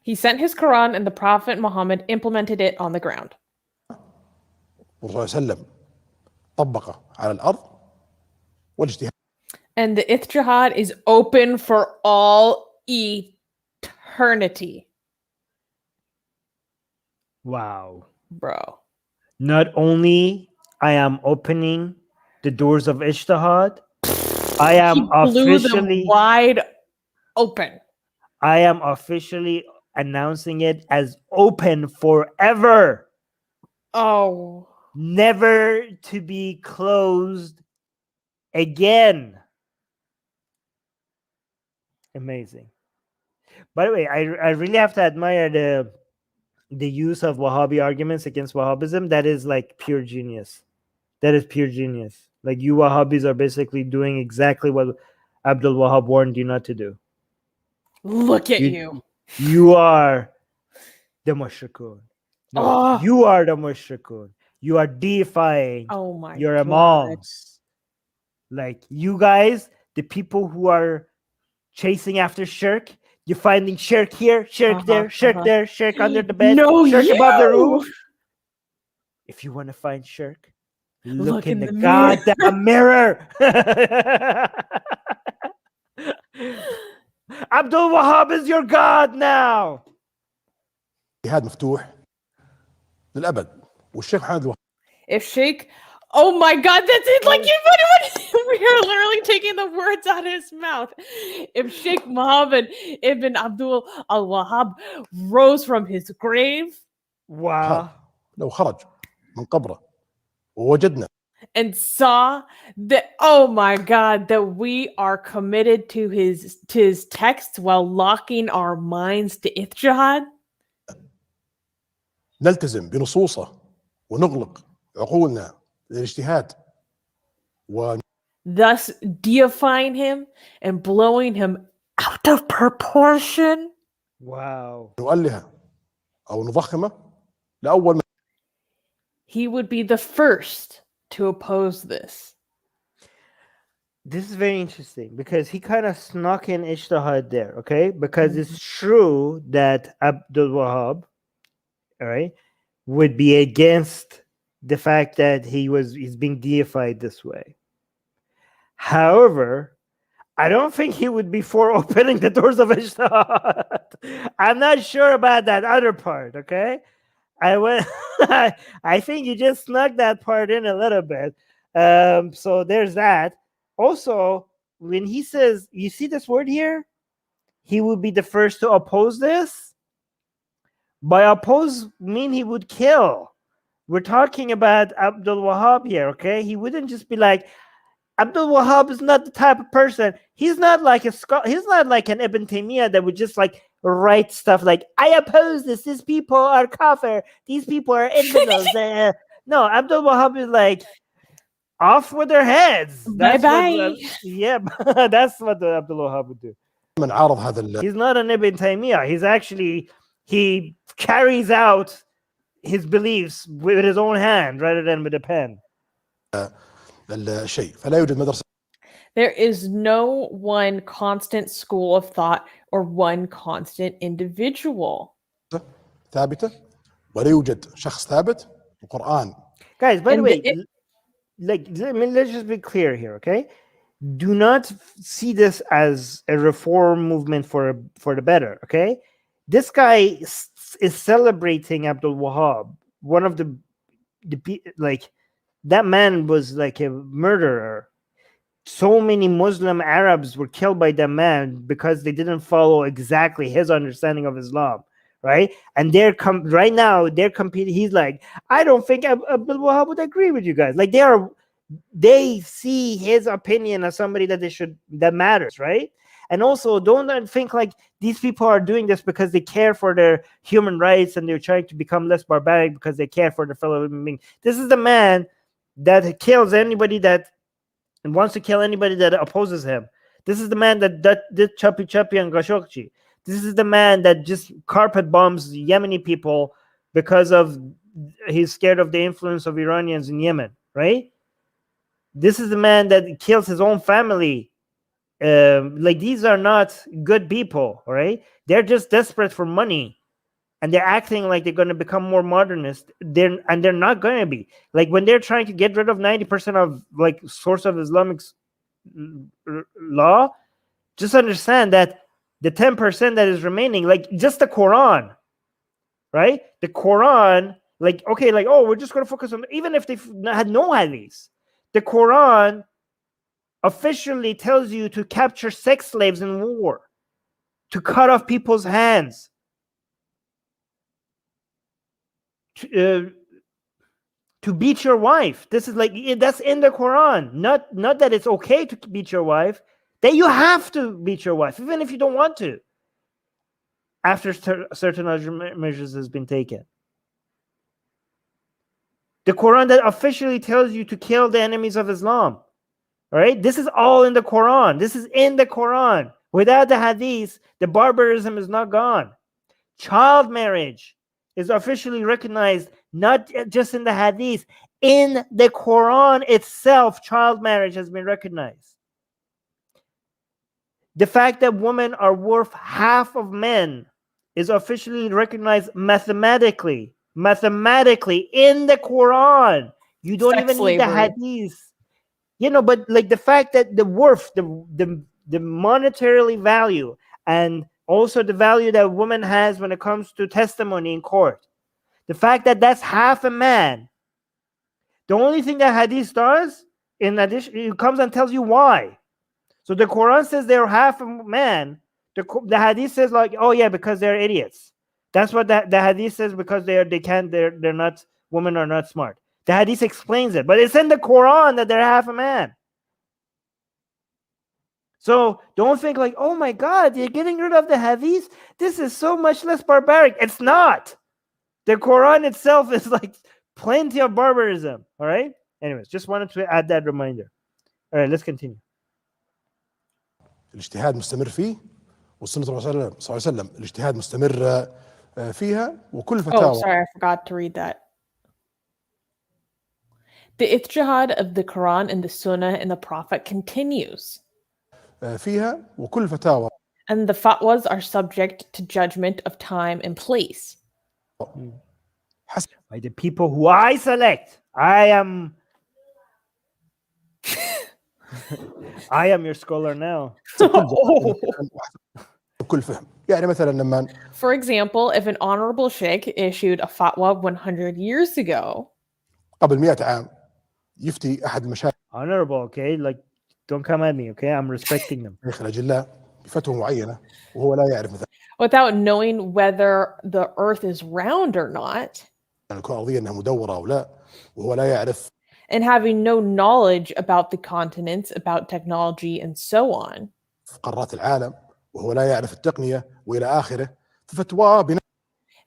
He sent his Quran and the Prophet Muhammad implemented it on the ground. والرسول صلى الله عليه وسلم طبقه على الأرض والاجتهاد. And the Ijtihad is open for all eternity. Wow. Bro. Not only I am opening the doors of Ijtihad, I am officially wide open. I am officially announcing it as open forever. Oh. Never to be closed again. Amazing. By the way, I really have to admire the use of Wahhabi arguments against Wahhabism, that is like pure genius. That is pure genius. Like, you Wahhabis are basically doing exactly what Abdul Wahhab warned you not to do. Look at you. You are the mushrikun. No, Oh. you are the mushrikun. You are deifying Oh my your God. imams. Like, you guys, the people who are chasing after shirk, you're finding shirk here, shirk there, shirk there, shirk under the bed, No, shirk above the you! roof. If you want to find shirk, look in the mirror. goddamn mirror. Abdul Wahhab is your God now. جهاد مفتوح للابد والشيخ محمد الوهاب If Sheikh, oh my God, that's it! Like we are literally taking the words out of his mouth. If Sheikh Mohammed ibn Abdul al Wahhab rose from his grave, Wow. لو خرج من قبره ووجدنا and saw that, oh my God, that we are committed to his texts while locking our minds to ijtihad, نلتزم بنصوصه ونغلق عقولنا للاجتهاد thus deifying him and blowing him out of proportion. Wow. ونؤلها او نضخمه لاول ما He would be the first to oppose this. This is very interesting because he kind of snuck in ijtihad there, okay? Because it's true that Abdul Wahhab, all right, would be against the fact that he's being deified this way. However, I don't think he would be for opening the doors of ijtihad. I'm not sure about that other part, okay? I think you just snuck that part in a little bit. So there's that. Also, when he says, you see this word here? He would be the first to oppose this. By oppose, mean he would kill. We're talking about Abdul Wahhab here, okay? He wouldn't just be like, Abdul Wahhab is not the type of person. He's not like he's not like an Ibn Taymiyyah that would just like write stuff like, I oppose this. These people are kafir. These people are infidels. No, Abdul Wahhab is like, off with their heads. Bye bye. Yeah, that's what the Abdul Wahhab would do. من عارض هذا He's not an Ibn Taymiyyah. He's actually, he carries out his beliefs with his own hand rather than with a pen. الشيء فلا يوجد مدرسة There is no one constant school of thought or one constant individual. ثابتة ولا يوجد شخص ثابت القرآن. Guys, by the And way, let's just be clear here, okay? Do not see this as a reform movement for the better, okay? This guy is celebrating Abdul Wahhab. One of the like, that man was like a murderer. So many Muslim Arabs were killed by that man because they didn't follow exactly his understanding of Islam, right? And right now they're competing. He's like, I don't think Abdul Wahhab would agree with you guys. Like, they see his opinion as somebody that matters, right? And also, don't think like these people are doing this because they care for their human rights and they're trying to become less barbaric because they care for their fellow human being. This is the man that kills anybody that and wants to kill anybody that opposes him. This is the man that did Chapi Chapi and Khashoggi. This is the man that just carpet bombs Yemeni people because he's scared of the influence of Iranians in Yemen, right? This is the man that kills his own family. Like, these are not good people, all right? They're just desperate for money. And they're acting like they're going to become more modernist. They're not going to be. Like, when they're trying to get rid of 90% of like source of Islamic law, just understand that the 10% that is remaining, like just the Quran, right? The Quran, like, okay, like, oh, we're just going to focus on, even if they had no hadiths, the Quran officially tells you to capture sex slaves in war, to cut off people's hands, to beat your wife. This is like, that's in the Quran. Not that it's okay to beat your wife, that you have to beat your wife, even if you don't want to. after certain other measures has been taken. The Quran that officially tells you to kill the enemies of Islam. All right, this is all in the Quran. This is in the Quran. Without the Hadith, the barbarism is not gone. Child marriage is officially recognized, not just in the Hadith, in the Quran itself. Child marriage has been recognized. The fact that women are worth half of men is officially recognized mathematically in the Quran. You don't even need the Hadith. You know, but like the fact that the worth, the monetarily value, and also the value that a woman has when it comes to testimony in court, the fact that that's half a man. The only thing that Hadith does, in addition, it comes and tells you why. So the Quran says they're half a man. The Hadith says like, oh yeah, because they're idiots. That's what the Hadith says, because they're not, women are not smart. The Hadith explains it, but it's in the Quran that they're half a man. So don't think like, oh my God, you're getting rid of the Hadith. This is so much less barbaric. It's not. The Quran itself is like plenty of barbarism. All right. Anyways, just wanted to add that reminder. All right, let's continue. الاجتهاد مستمر فيه والسنة صلى الله عليه وسلم الاجتهاد مستمر فيها وكل فتاوى. Oh, sorry, I forgot to read that. The ijtihad of the Quran and the Sunnah and the Prophet continues. فيها وكل فتاوى. And the fatwas are subject to judgment of time and place. By the people who I select. I am your scholar now. كل فهم. يعني مثلا لما For example, if an honorable sheikh issued a fatwa 100 years ago, قبل 100 عام يفتي أحد المشايخ. Honorable, okay? Like, don't come at me, okay? I'm respecting them. الأجلاء بفتوى معينة وهو لا يعرف مثلا. Without knowing whether the earth is round or not. الكرة الأرضية أنها مدورة أو لا وهو لا يعرف. And having no knowledge about the continents, about technology, and so on. قارات العالم وهو لا يعرف التقنية وإلى آخره. ففتوى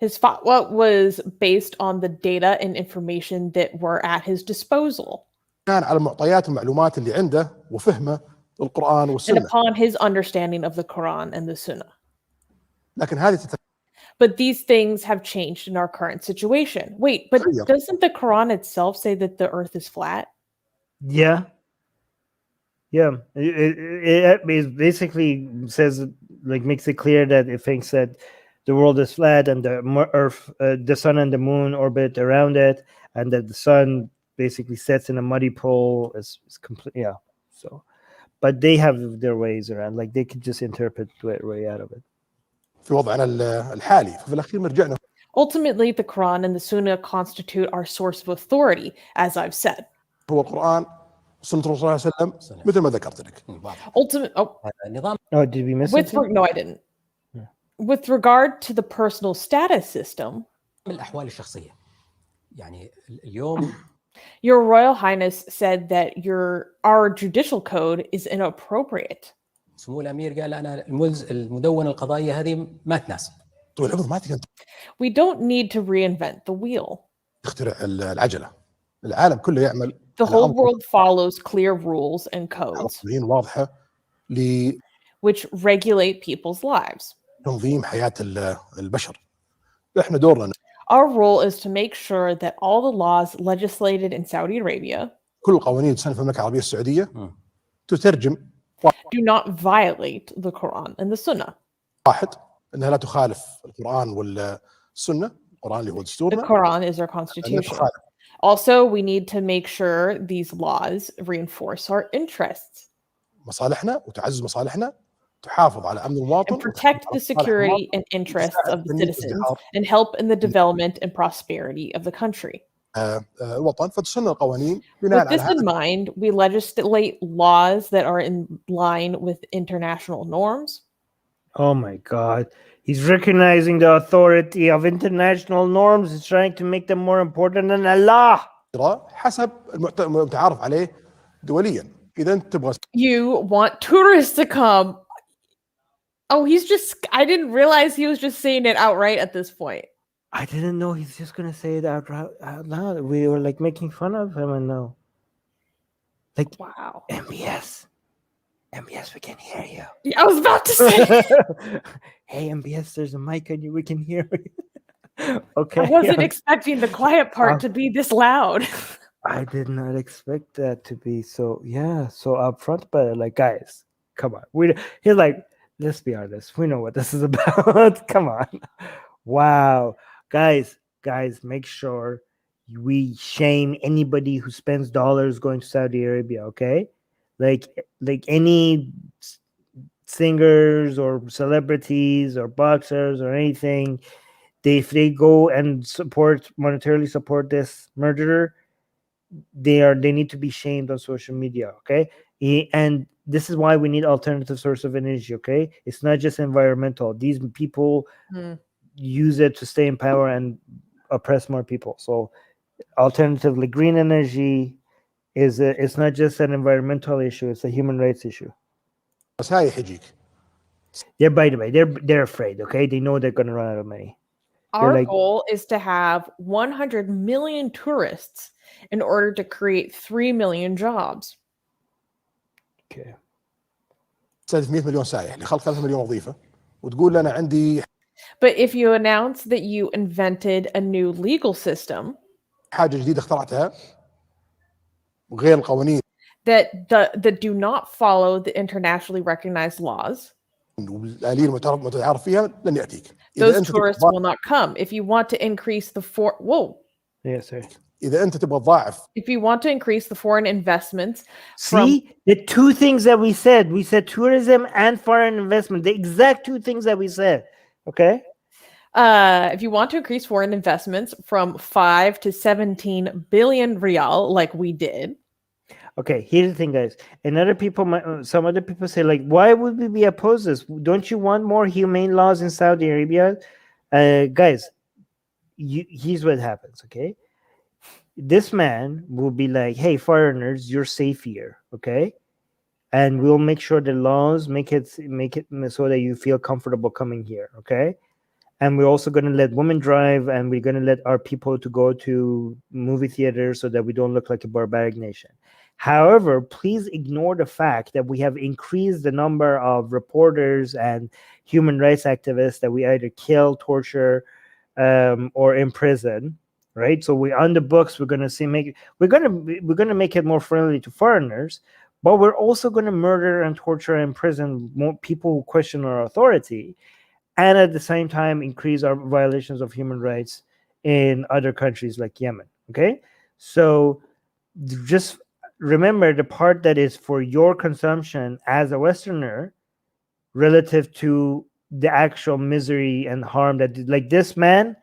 His fatwa was based on the data and information that were at his disposal. كان على المعطيات والمعلومات اللي عنده وفهمه القرآن والسنة. And upon his understanding of the Quran and the Sunnah. لكن هذه But these things have changed in our current situation. Wait, but doesn't the Quran itself say that the earth is flat? Yeah. Yeah. It basically says, like, makes it clear that it thinks that the world is flat and the earth, the sun and the moon orbit around it, and that the sun basically sets in a muddy pool. Is complete. Yeah. So, but they have their ways around. Like, they could just interpret their way out of it. في وضعنا الحالي ففي الأخير مرجعنا. Ultimately, the Quran and the Sunnah constitute our source of authority, as I've said. هو القرآن وسنة الرسول صلى الله عليه وسلم مثل ما ذكرت لك. Oh, did we miss something? No, I didn't. Yeah. With regard to the personal status system, الأحوال الشخصية. يعني اليوم Your Royal Highness said that our judicial code is inappropriate. سمو الأمير قال أنا المدونة القضائية هذه ما تناسب. طول العمر ما تقدر. We don't need to reinvent the wheel. تخترع العجلة. العالم كله يعمل. The whole world follows clear rules and codes. واضحة which regulate people's lives. تنظيم حياة البشر. إحنا دورنا. Our role is to make sure that all the laws legislated in Saudi Arabia كل القوانين تسن في المملكة العربية السعودية تترجم do not violate the Quran and the Sunnah. واحد أنها لا تخالف القرآن والسنة. القرآن اللي هو دستورنا. The Quran is our constitution. Also, we need to make sure these laws reinforce our interests. مصالحنا وتعزز مصالحنا. تحافظ على أمن المواطن. And protect the security and interests of the citizens and help in the development and prosperity of the country. الوطن فتسن القوانين. With this in mind, we legislate laws that are in line with international norms. Oh my God. He's recognizing the authority of international norms. He's trying to make them more important than Allah. حسب المتعارف عليه دوليا. إذا أنت تبغى. You want tourists to come. Oh, I didn't realize he was just saying it outright at this point. I didn't know he's just gonna say it out loud. We were like making fun of him, and no, like Wow. MBS, we can hear you. Yeah, I was about to say. Hey, MBS, there's a mic on you. We can hear you. Okay. I wasn't expecting the quiet part to be this loud. I did not expect that to be so upfront, but like, guys, come on. He's like, let's be honest. We know what this is about. Come on. Wow. Guys, make sure we shame anybody who spends dollars going to Saudi Arabia, okay? Like any singers or celebrities or boxers or anything, if they go and monetarily support this murderer, they need to be shamed on social media, okay? And this is why we need alternative source of energy, okay? It's not just environmental. These people use it to stay in power and oppress more people. So alternatively, green energy it's not just an environmental issue, it's a human rights issue. Yeah, by the way, they're afraid, okay? They know they're gonna run out of money. Our goal is to have 100 million tourists in order to create 3 million jobs. Okay. 100 مليون سائح لخلق 3 مليون وظيفة وتقول أنا عندي. But if you announce that you invented a new legal system حاجة جديدة اخترعتها وغير القوانين that do not follow the internationally recognized laws, والآلية المتعارف فيها لن يأتيك. those tourists will not come. If you want to increase the Yes, sir. إذا أنت تبغى تضاعف. If you want to increase the foreign investments. See, the two things that we said tourism and foreign investment, the exact two things that we said. Okay. If you want to increase foreign investments from 5 to 17 billion riyal, like we did. Okay, here's the thing, guys. Some other people say, like, why would we be opposed to this? Don't you want more humane laws in Saudi Arabia? Guys, here's what happens, okay? This man will be like, hey, foreigners, you're safe here, okay? And we'll make sure the laws make it so that you feel comfortable coming here, okay? And we're also going to let women drive, and we're going to let our people to go to movie theaters so that we don't look like a barbaric nation. However, please ignore the fact that we have increased the number of reporters and human rights activists that we either kill, torture, or imprison. Right, so we're on the books. We're gonna make it more friendly to foreigners, but we're also gonna murder and torture and imprison more people who question our authority, and at the same time increase our violations of human rights in other countries like Yemen. Okay, so just remember the part that is for your consumption as a Westerner, relative to the actual misery and harm that, like, this man.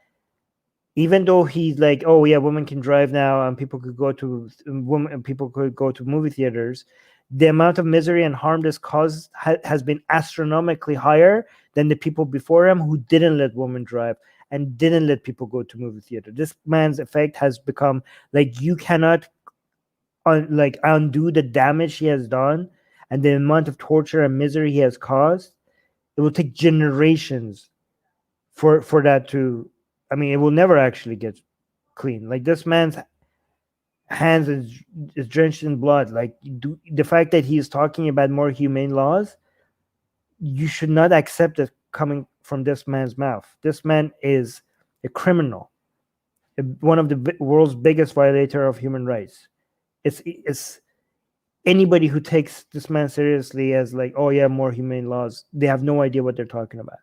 Even though he's like, oh yeah, women can drive now and people could go to movie theaters, the amount of misery and harm this caused has been astronomically higher than the people before him who didn't let women drive and didn't let people go to movie theater. This man's effect has become like, you cannot undo the damage he has done and the amount of torture and misery he has caused. It will take generations for that to. I mean, it will never actually get clean. Like, this man's hands is drenched in blood. Like, the fact that he is talking about more humane laws, you should not accept it coming from this man's mouth. This man is a criminal, one of the world's biggest violator of human rights. It's anybody who takes this man seriously as like, oh yeah, more humane laws, they have no idea what they're talking about.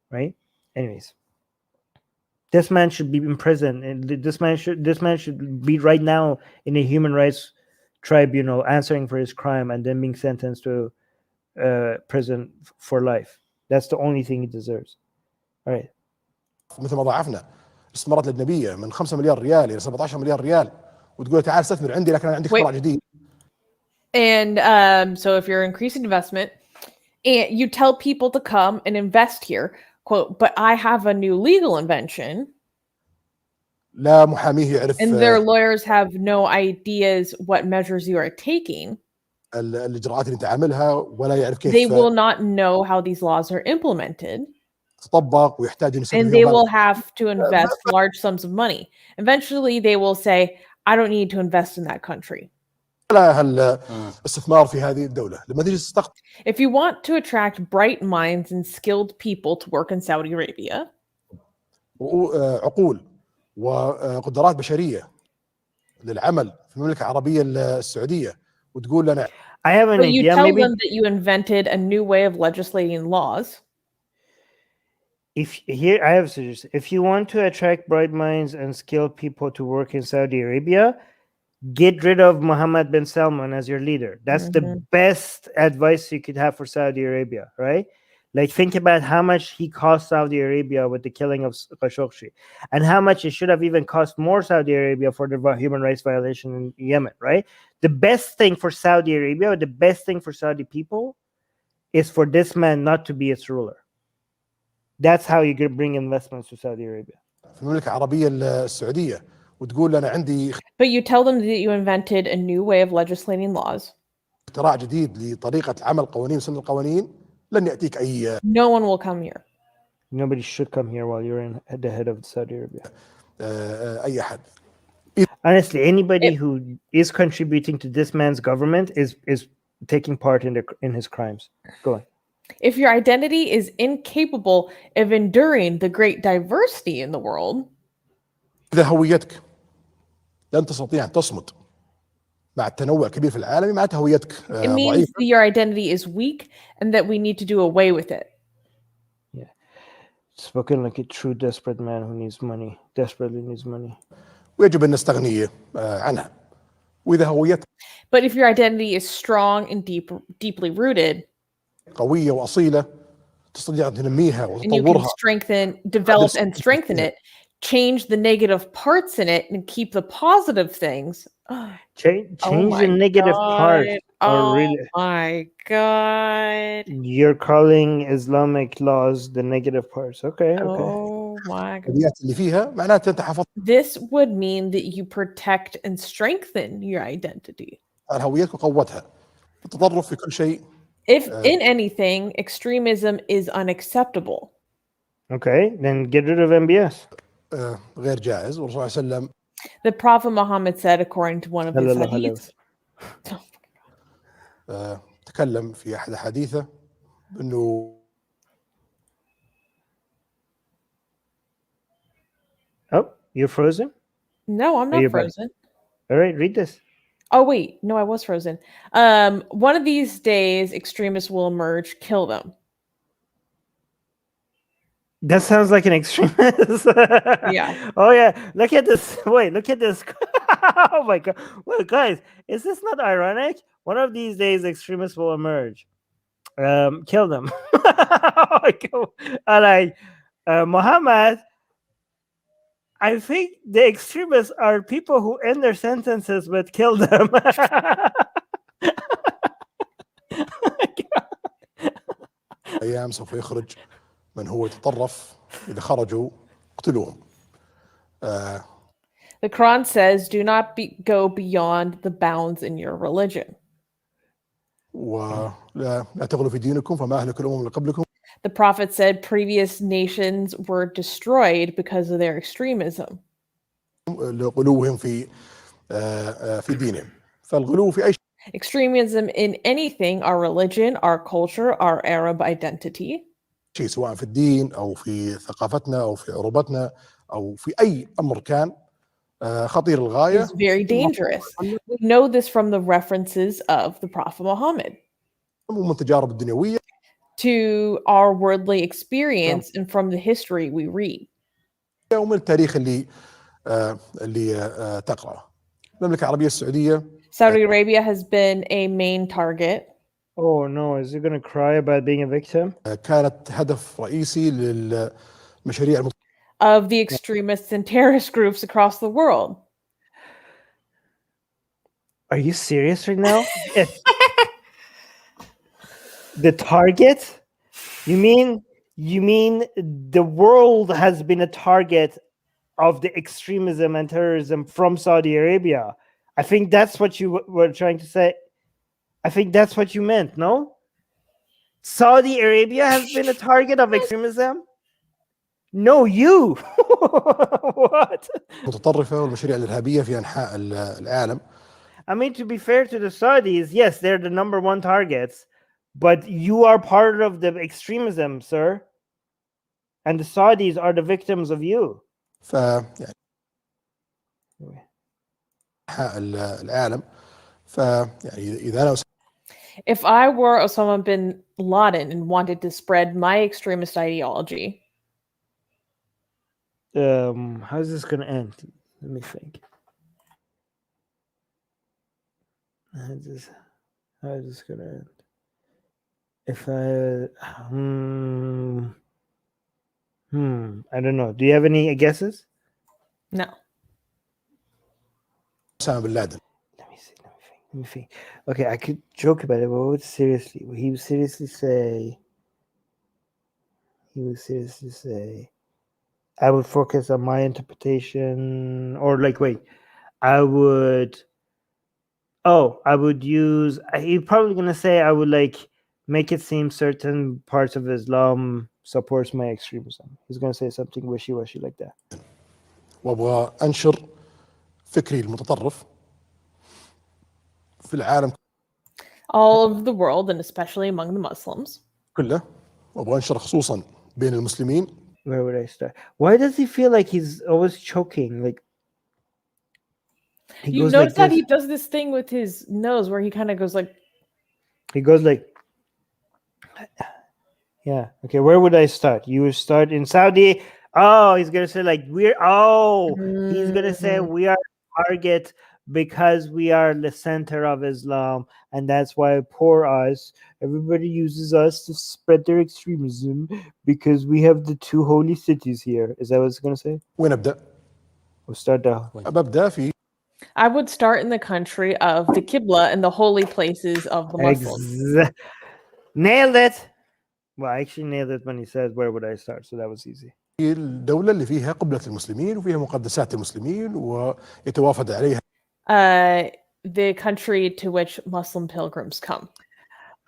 Right? Anyways. This man should be in prison, and this man should be right now in a human rights tribunal answering for his crime and then being sentenced to prison for life. That's the only thing he deserves. All right. مثل ما ضاعفنا الاستثمارات الأجنبية من 5 مليار ريال إلى 17 مليار ريال وتقول تعال استثمر عندي لكن أنا عندي اختراع جديد. And so if you're increasing investment and you tell people to come and invest here, quote, but I have a new legal invention. لا محاميه يعرف. And their lawyers have no ideas what measures you are taking. الاجراءات اللي انت عاملها ولا يعرف They كيف will not know how these laws are implemented, تطبق ويحتاج انه يسدد and فيها they مبالغ. will have to invest large sums of money. Eventually, they will say, I don't need to invest in that country. لا الاستثمار في هذه الدوله لما تيجي تستقطب If you want to attract bright minds and skilled people to work in Saudi Arabia, عقول وقدرات بشريه للعمل في المملكه العربيه السعوديه وتقول لنا I have an but you idea. tell Maybe them that you invented a new way of legislating laws, if here I have a suggestion. If you want to attract bright minds and skilled people to work in Saudi Arabia, get rid of Mohammed bin Salman as your leader. That's the best advice you could have for Saudi Arabia, right? Like, think about how much he cost Saudi Arabia with the killing of Khashoggi, and how much it should have even cost more Saudi Arabia for the human rights violation in Yemen, right? The best thing for Saudi Arabia, or the best thing for Saudi people, is for this man not to be its ruler. That's how you could bring investments to Saudi Arabia. في المملكه العربيه السعوديه وتقول انا عندي but you tell them that you invented a new way of legislating laws. اختراع جديد لطريقه عمل قوانين سن القوانين لن ياتيك اي No one will come here. Nobody should come here while you're at the head of Saudi Arabia. اي احد. Honestly, anybody who is contributing to this man's government is taking part in his crimes. Go on. If your identity is incapable of enduring the great diversity in the world, اذا هويتك لن تستطيع ان تصمد مع التنوع الكبير في العالم معناتها هويتك it means ضعيفه. that your identity is weak and that we need to do away with it. Yeah. Spoken like a true desperate man who needs money, desperately needs money. ويجب ان نستغني عنها. واذا هويتك But if your identity is strong and deeply rooted, قويه واصيله تستطيع ان تنميها and you can وتطورها. develop and strengthen it, change the negative parts in it and keep the positive things. Change the negative part. Oh really, my God. you're calling Islamic laws the negative parts. Okay. Oh my God. الهويات اللي فيها معناتها انت حافظت This would mean that you protect and strengthen your identity. على هويتك وقوتها. التطرف في كل شيء. If in anything, extremism is unacceptable. Okay, then get rid of MBS. غير جائز. والرسول صلى الله عليه وسلم The Prophet Muhammad said, according to one of his hadiths, تكلم في احد حديثه انه Oh, you're frozen? no, I'm not you're back. frozen. All right, read this. Oh wait, no, I was frozen. One of these days, extremists will emerge, kill them. That sounds like an extremist. Yeah. Oh yeah. Look at this. Wait, look at this. Oh my God. Well, guys, is this not ironic? One of these days, extremists will emerge. Kill them. Oh my God. Like Mohammed, I think the extremists are people who end their sentences with kill them. ايام سوف يخرج من هو يتطرف اذا خرجوا اقتلوهم. The Quran says, do not go beyond the bounds in your religion. ولا تغلوا في دينكم فما اهلك الامم اللي قبلكم. The Prophet said previous nations were destroyed because of their extremism. لغلوهم في دينهم. فالغلو في اي Extremism in anything, our religion, our culture, our Arab identity. شيء سواء في الدين او في ثقافتنا او في عروبتنا او في اي امر كان خطير الغايه. Is very dangerous. We know this from the references of the Prophet Muhammad ومن التجارب الدنيويه to our worldly experience and from the history we read. ومن التاريخ اللي تقرأه. المملكة العربية السعودية Saudi Arabia has been a main target. Oh no, is he going to cry about being a victim? كانت هدف رئيسي للمشاريع of the extremists and terrorist groups across the world. Are you serious right now? The target? You mean the world has been a target of the extremism and terrorism from Saudi Arabia? I think that's what you were trying to say. I think that's what you meant, no? Saudi Arabia has been a target of extremism? No, you. What? المتطرفة والمشاريع الإرهابية في أنحاء العالم. I mean, to be fair to the Saudis, yes, they're the number one targets, but you are part of the extremism, sir. And the Saudis are the victims of you. يعني أنحاء العالم. يعني إذا أنا If I were Osama bin Laden and wanted to spread my extremist ideology, how's this gonna end? Let me think. How's this gonna end? If I I don't know. Do you have any guesses? no. أسامة بن لادن. Let me think. Okay, I could joke about it, but what seriously? He would seriously say, I would focus on my interpretation, or like, wait, I would use, he's probably going to say, I would like make it seem certain parts of Islam supports my extremism. He's going to say something wishy-washy like that. وأبغى أنشر فكري المتطرف في العالم All of the world, and especially among the Muslims. كله. وأبغى أنشر خصوصا بين المسلمين. Where would I start? Why does he feel like he's always choking? Like, You notice that he does this thing with his nose where he kind of goes like... He goes like... Yeah. Okay, where would I start? You would start in Saudi. Oh, he's going to say like, he's going to say we are target because we are the center of Islam, and that's why poor us, everybody uses us to spread their extremism because we have the two holy cities here. Is that what it's going to say? وين أبدأ؟ We'll start down. أبدأ في I would start in the country of the Qibla and the holy places of the Muslims. Nailed it. Well, I actually nailed it when he said, where would I start? So that was easy. الدولة اللي فيها قبلة المسلمين وفيها مقدسات المسلمين ويتوافد عليها. The country to which Muslim pilgrims come.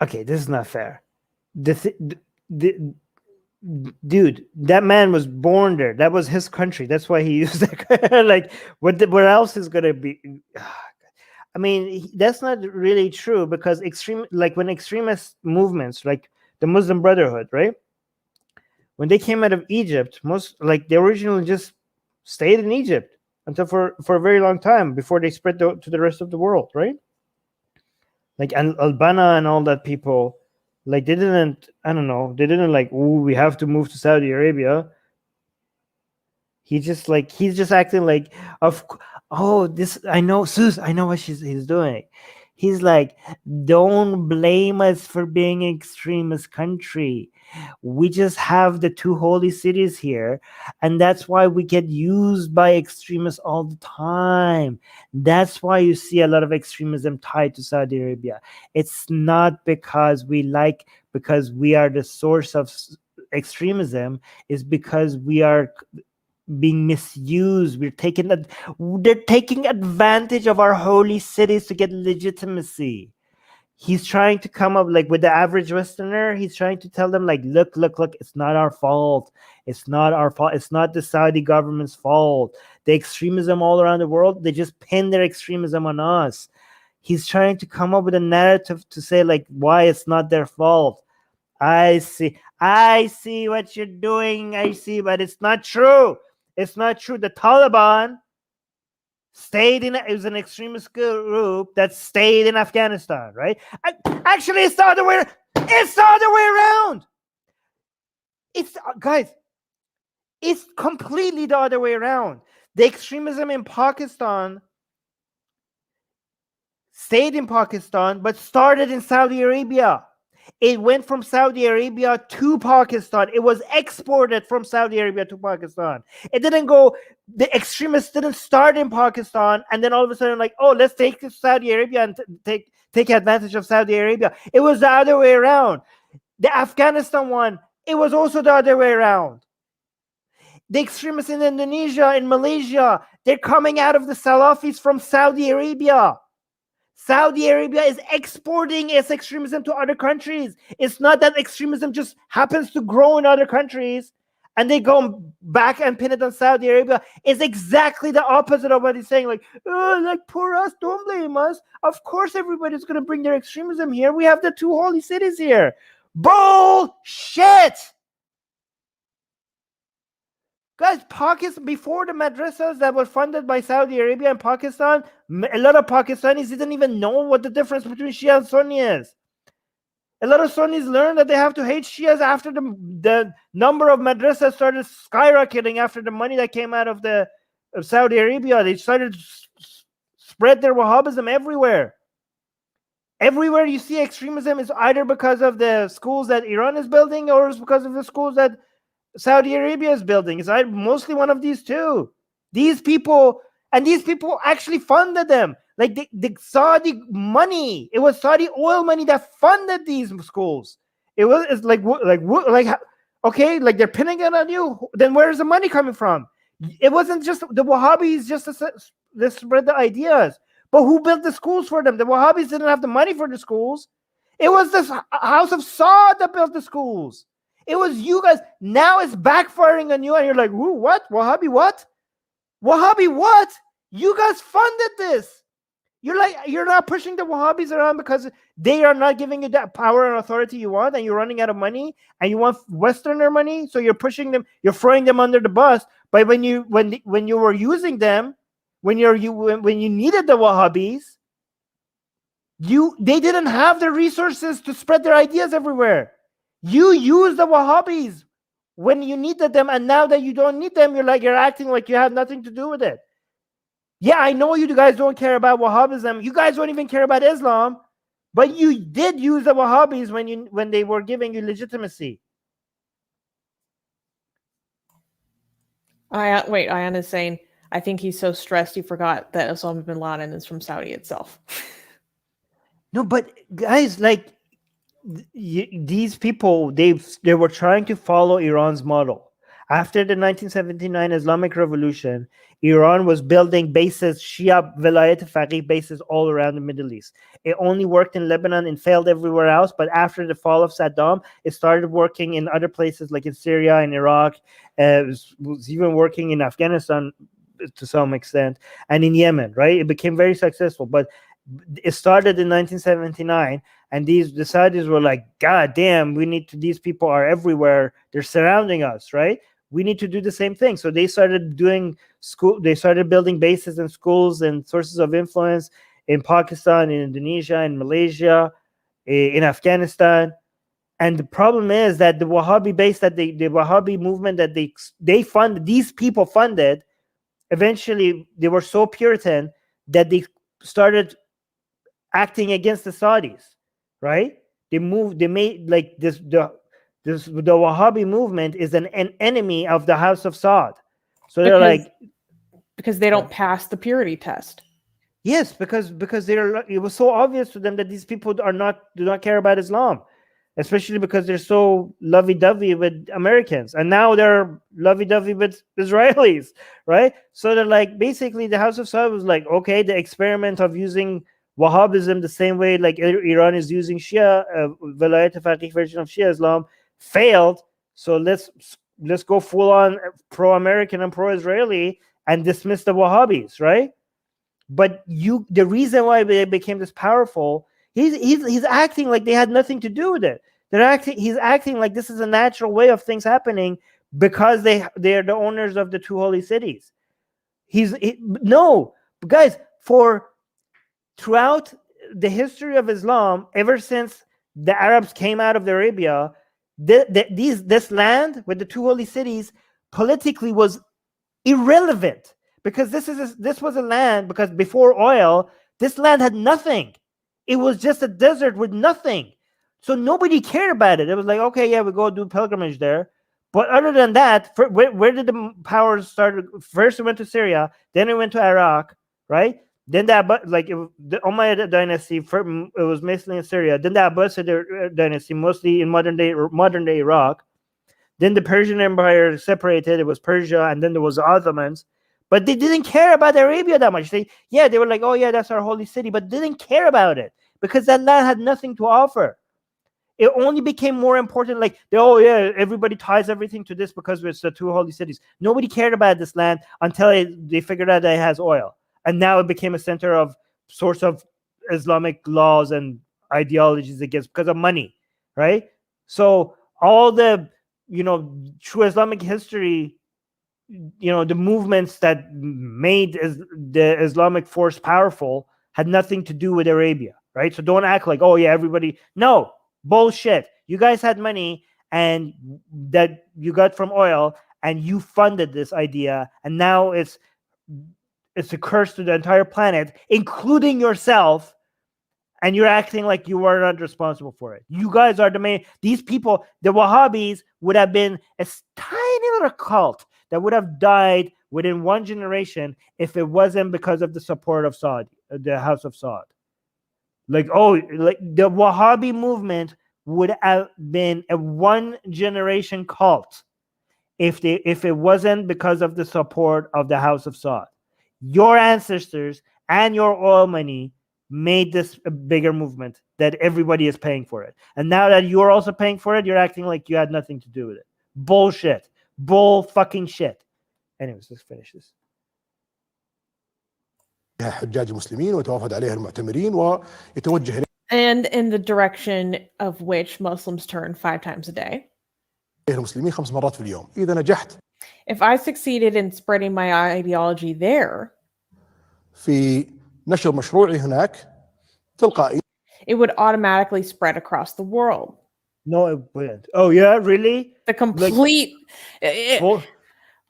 Okay, this is not fair. Dude, that man was born there. That was his country. That's why he used that. Like, what else is gonna be? I mean, that's not really true because when extremist movements like the Muslim Brotherhood, right? When they came out of Egypt, they originally just stayed in Egypt until for a very long time before they spread to the rest of the world, right? Like Al-Banna and all that people, like they didn't like, oh, we have to move to Saudi Arabia. He's just acting like, I know, Sus, I know what he's doing. He's like, don't blame us for being an extremist country. We just have the two holy cities here, and that's why we get used by extremists all the time. That's why you see a lot of extremism tied to Saudi Arabia. It's not because we are the source of extremism. It's because we are being misused. They're taking advantage of our holy cities to get legitimacy. He's trying to come up like with the average Westerner. He's trying to tell them like, look, it's not our fault. It's not our fault. It's not the Saudi government's fault. The extremism all around the world, they just pin their extremism on us. He's trying to come up with a narrative to say like why it's not their fault. I see what you're doing. But it's not true. It's not true. The Taliban it was an extremist group that stayed in Afghanistan, right? Actually, it's the other way around. Guys, it's completely the other way around. The extremism in Pakistan stayed in Pakistan, but started in Saudi Arabia. It went from Saudi Arabia to Pakistan. It was exported from Saudi Arabia to Pakistan. It didn't go, the extremists didn't start in Pakistan and then all of a sudden like, oh, let's take to Saudi Arabia and take advantage of Saudi Arabia. It was the other way around. The Afghanistan one, it was also the other way around. The extremists in Indonesia, in Malaysia, they're coming out of the Salafis from Saudi Arabia. Saudi Arabia is exporting its extremism to other countries. It's not that extremism just happens to grow in other countries and they go back and pin it on Saudi Arabia. It's exactly the opposite of what he's saying. Like, oh, like, poor us, don't blame us. Of course, everybody's going to bring their extremism here. We have the two holy cities here. Bullshit! Guys, Pakistan, before the madrasas that were funded by Saudi Arabia and Pakistan, a lot of Pakistanis didn't even know what the difference between Shia and Sunni is. A lot of Sunnis learned that they have to hate Shias after the number of madrasas started skyrocketing after the money that came out of Saudi Arabia. They started to spread their wahhabism everywhere. Everywhere you see extremism is either because of the schools that Iran is building or it's because of the schools that Saudi Arabia is building. It's mostly one of these two. These people actually funded them. Like the Saudi money, it was Saudi oil money that funded these schools. It's like okay, like they're pinning it on you. Then where's the money coming from? It wasn't just the Wahhabis just to spread the ideas. But who built the schools for them? The Wahhabis didn't have the money for the schools. It was the House of Saud that built the schools. It was you guys. Now it's backfiring on you, and you're like, "Who? What? Wahhabi? What? Wahhabi? What? You guys funded this." You're not pushing the Wahhabis around because they are not giving you that power and authority you want, and you're running out of money, and you want Westerner money, so you're pushing them, you're throwing them under the bus. But when you were using them, when you needed the Wahhabis, they didn't have the resources to spread their ideas everywhere. You use the Wahhabis when you needed them, and now that you don't need them, you're acting like you have nothing to do with it. Yeah, I know you guys don't care about Wahhabism. You guys don't even care about Islam, but you did use the Wahhabis when they were giving you legitimacy. Ayan is saying, I think he's so stressed he forgot that Osama bin Laden is from Saudi itself. No, but guys, like these people, they were trying to follow Iran's model. After the 1979 Islamic Revolution, Iran was building bases, Shia Vilayat Faqih bases all around the Middle East. It only worked in Lebanon and failed everywhere else. But after the fall of Saddam, it started working in other places like in Syria and Iraq. It was even working in Afghanistan to some extent, and in Yemen, right? It became very successful. But it started in 1979, and the Saudis were like, God damn, these people are everywhere. They're surrounding us, right? We need to do the same thing. So they started building bases and schools and sources of influence in Pakistan, in Indonesia, in Malaysia, in Afghanistan. And the problem is that the Wahhabi base that the Wahhabi movement that they funded, these people funded, eventually they were so Puritan that they started acting against the Saudis, right? The Wahhabi movement is an enemy of the House of Saud. So they're because they don't pass the purity test. Yes, because it was so obvious to them that these people do not care about Islam, especially because they're so lovey-dovey with Americans, and now they're lovey-dovey with Israelis, right? So they're like, basically the House of Saud was like, okay, the experiment of using Wahhabism the same way like Iran is using Shia, Vilayat Faqih version of Shia Islam, failed. So let's go full on pro-American and pro-Israeli and dismiss the Wahhabis, right? But the reason why they became this powerful, he's acting like they had nothing to do with it. He's acting like this is a natural way of things happening because they are the owners of the two holy cities. No, guys, throughout the history of Islam, ever since the Arabs came out of Arabia, this land with the two holy cities politically was irrelevant, because this was a land, because before oil, this land had nothing. It was just a desert with nothing. So nobody cared about it. It was like, okay, yeah, we go do pilgrimage there. But other than that, where did the powers start? First, it went to Syria, then it went to Iraq, right? Then the Umayyad dynasty, it was mostly in Syria. Then the Abbasid dynasty, mostly in modern day Iraq. Then the Persian Empire separated. It was Persia, and then there was the Ottomans. But they didn't care about Arabia that much. They were like, oh yeah, that's our holy city, but didn't care about it because that land had nothing to offer. It only became more important, like, oh yeah, everybody ties everything to this because it's the two holy cities. Nobody cared about this land until they figured out that it has oil. And now it became a center of source of Islamic laws and ideologies against because of money, right? So all the, true Islamic history, the movements that made the Islamic force powerful had nothing to do with Arabia, right? So don't act like, oh yeah, everybody. No, bullshit. You guys had money and that you got from oil and you funded this idea, and now it's a curse to the entire planet, including yourself, and you're acting like you were not responsible for it. You guys are the main. These people, the Wahhabis, would have been a tiny little cult that would have died within one generation if it wasn't because of the support of Saud, the House of Saud. Like the Wahhabi movement would have been a one generation cult if it wasn't because of the support of the House of Saud. Your ancestors and your oil money made this a bigger movement that everybody is paying for it. And now that you're also paying for it, you're acting like you had nothing to do with it. Bullshit. Bull fucking shit. Anyways, let's finish this. حجاج المسلمين ويتوافد عليها المعتمرين ويتوجه And in the direction of which Muslims turn 5 times a day. إليها المسلمين 5 مرات في اليوم. إذا نجحت If I succeeded in spreading my ideology there, في نشر مشروعي هناك تلقائيا it would automatically spread across the world. No, it wouldn't. Oh yeah, really? The complete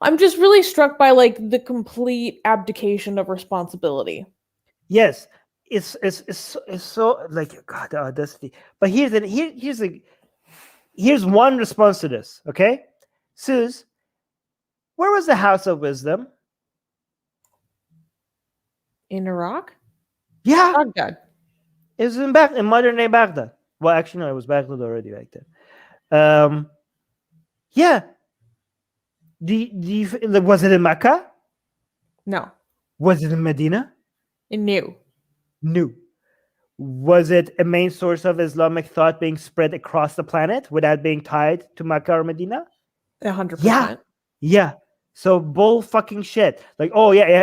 I'm just really struck by like the complete abdication of responsibility. Yes, it's so like, God, the audacity. But here's one response to this. Okay, Suze, where was the House of Wisdom? In Iraq? Yeah, Baghdad. it was in modern day Baghdad. Well, actually, no, it was Baghdad already back then. Yeah. Was it in Mecca? No. Was it in Medina? In New. No. Was it a main source of Islamic thought being spread across the planet without being tied to Mecca or Medina? 100%. Yeah. So bull fucking shit. Like, oh yeah,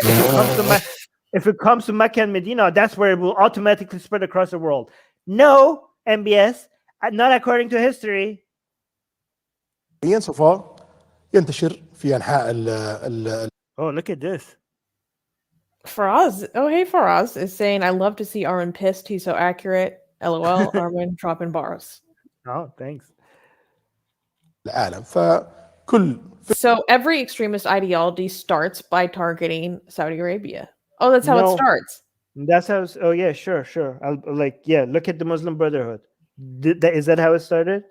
if it comes to Mecca and Medina, that's where it will automatically spread across the world. No, MBS, not according to history. سوف ينتشر في أنحاء Oh, look at this. Faraz, hey Faraz is saying, I love to see Armin pissed. He's so accurate. LOL, Armin dropping bars. Oh, thanks. العالم. فكل So every extremist ideology starts by targeting Saudi Arabia. Oh, that's how it starts. That's how. Oh yeah, sure. Look at the Muslim Brotherhood. Is that how it started?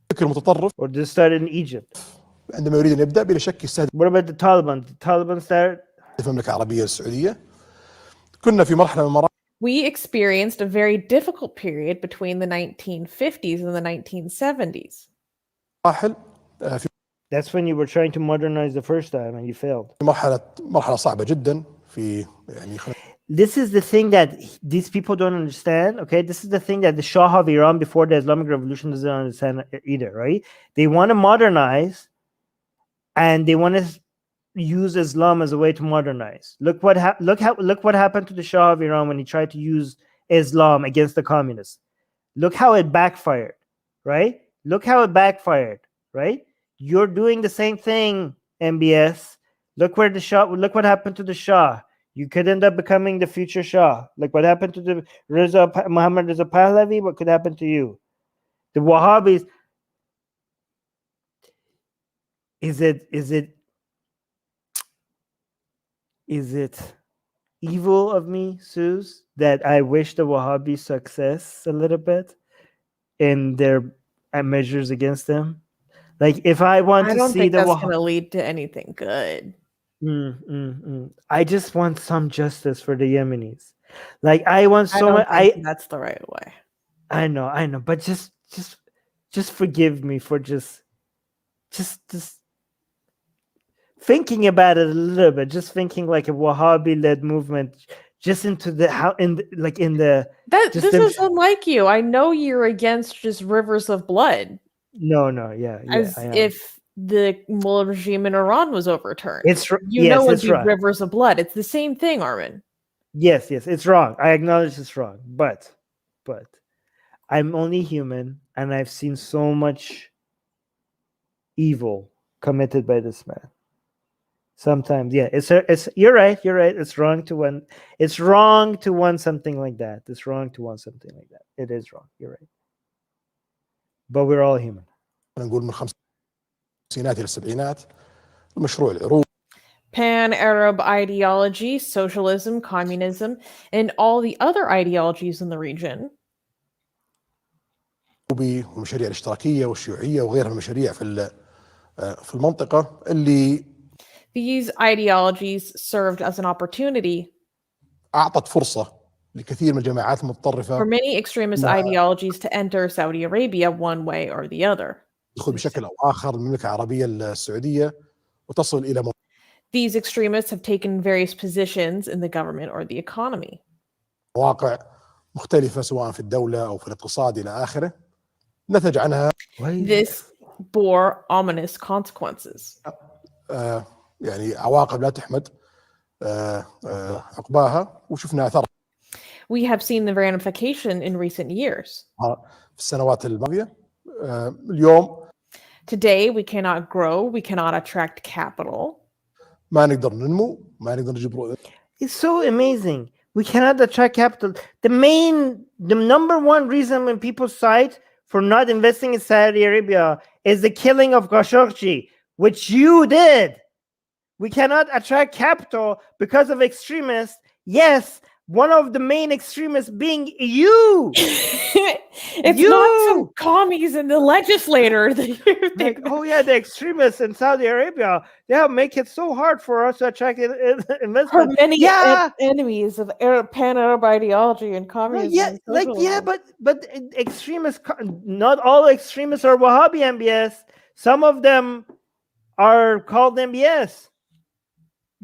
فكر متطرف. Or did it start in Egypt? عندما يريد أن يبدأ بلا شك يستهدف. What about the Taliban? Did the Taliban start? المملكة العربية السعودية. كنا في مرحلة من المراحل. We experienced a very difficult period between the 1950s and the 1970s. That's when you were trying to modernize the first time and you failed. مرحلة صعبة جدا في يعني. This is the thing that these people don't understand. Okay, this is the thing that the Shah of Iran before the Islamic Revolution doesn't understand either. Right? They want to modernize, and they want to use Islam as a way to modernize. Look what happened to the Shah of Iran when he tried to use Islam against the communists. Look how it backfired. Right? Look how it backfired. Right? You're doing the same thing, MBS. Look what happened to the Shah. You could end up becoming the future Shah. Like what happened to the Mohammed Reza Pahlavi, what could happen to you? The Wahhabis. Is it evil of me, Suze, that I wish the Wahhabis success a little bit in their measures against them? Like if I want to see the I don't think that's going to lead to anything good. I just want some justice for the Yemenis. Like I want so much. That's the right way. I know, but just forgive me for just thinking about it a little bit, just thinking like a Wahhabi-led movement, just into the That just this is unlike you. I know you're against just rivers of blood, no, yeah, as I am. if the Mullah regime in Iran was overturned. It's You yes, know it'd it's be right. rivers of blood. It's the same thing, Armin. Yes, it's wrong. I acknowledge it's wrong, but I'm only human, and I've seen so much evil committed by this man. Sometimes, yeah, it's you're right. It's wrong to want. It's wrong to want something like that. It's wrong to want something like that. It is wrong. You're right. But we're all human. نقول من الخمسينات الى السبعينات المشروع العروبي Pan-Arab ideology, socialism, communism, and all the other ideologies in the region. والمشاريع الاشتراكيه والشيوعيه وغيرها من المشاريع في المنطقه اللي These ideologies served as an opportunity اعطت فرصه لكثير من الجماعات for المتطرفه many extremist ideologies to enter Saudi Arabia one way or the other. تدخل بشكل او اخر المملكه العربيه السعوديه وتصل الى These extremists have taken various positions in the government or the economy. مواقع مختلفه سواء في الدوله او في الاقتصاد الى اخره نتج عنها This bore ominous consequences. يعني عواقب لا تحمد عقباها وشفنا اثرها We have seen the ramification in recent years. في السنوات الماضيه اليوم Today, we cannot grow, we cannot attract capital. ما نقدر ننمو ما نقدر نجيب It's so amazing. We cannot attract capital. The number one reason when people cite for not investing in Saudi Arabia is the killing of Khashoggi, which you did. We cannot attract capital because of extremists. Yes, one of the main extremists being you. It's not some commies in the legislator that you think. Like, oh yeah, the extremists in Saudi Arabia, they make it so hard for us to attract investment. For many Yeah. enemies of Pan-Arab ideology and communism. Yeah, and like socialism. but extremists, not all extremists are Wahhabi MBS. Some of them are called MBS.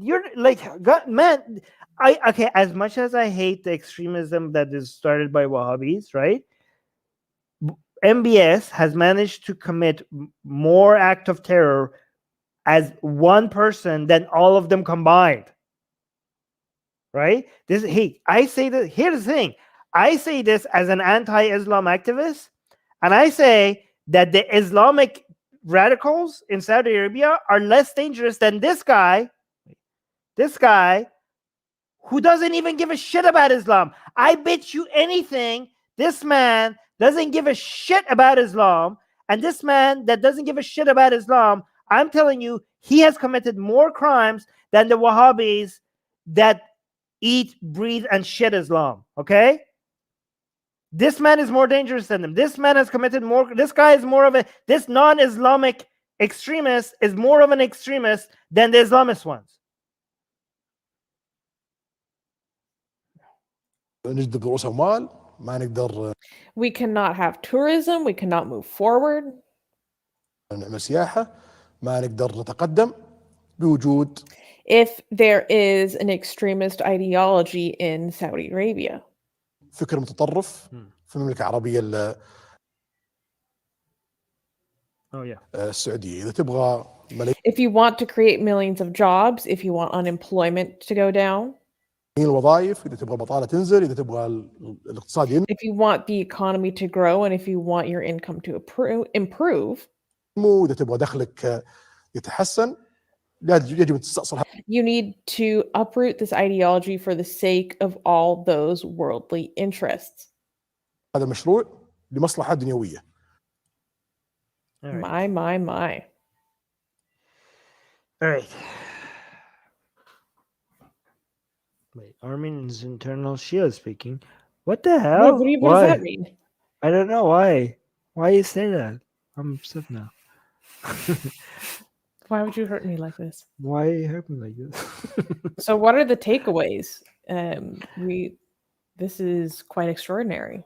You're like, God, man. Okay. As much as I hate the extremism that is started by Wahhabis, right? MBS has managed to commit more acts of terror as one person than all of them combined. Right? I say that. Here's the thing. I say this as an anti-Islam activist, and I say that the Islamic radicals in Saudi Arabia are less dangerous than this guy who doesn't even give a shit about Islam. I bet you anything, this man doesn't give a shit about Islam, and this man that doesn't give a shit about Islam, I'm telling you, he has committed more crimes than the Wahhabis that eat, breathe, and shit Islam. Okay? This man is more dangerous than them. This man has committed more. This guy is more of this non-Islamic extremist is more of an extremist than the Islamist ones. نجذب رؤوس اموال ما نقدر We cannot have tourism, we cannot move forward. نعمل سياحه ما نقدر نتقدم بوجود If there is an extremist ideology in Saudi Arabia. فكر متطرف في المملكه العربيه السعوديه اذا تبغى If you want to create millions of jobs, if you want unemployment to go down, الوظائف اذا تبغى البطاله تنزل اذا تبغى الاقتصاد ينمو if you want the economy to grow, and if you want your income to improve, اذا تبغى دخلك يتحسن يجب ان تستأصل you need to uproot this ideology for the sake of all those worldly interests. هذا المشروع لمصلحه دنيويه. My. All right. Wait, Armin's internal Shia speaking. What the hell? What does that mean? I don't know why. Why you say that? I'm upset now. Why would you hurt me like this? Why you hurt me like this? So what are the takeaways? This is quite extraordinary.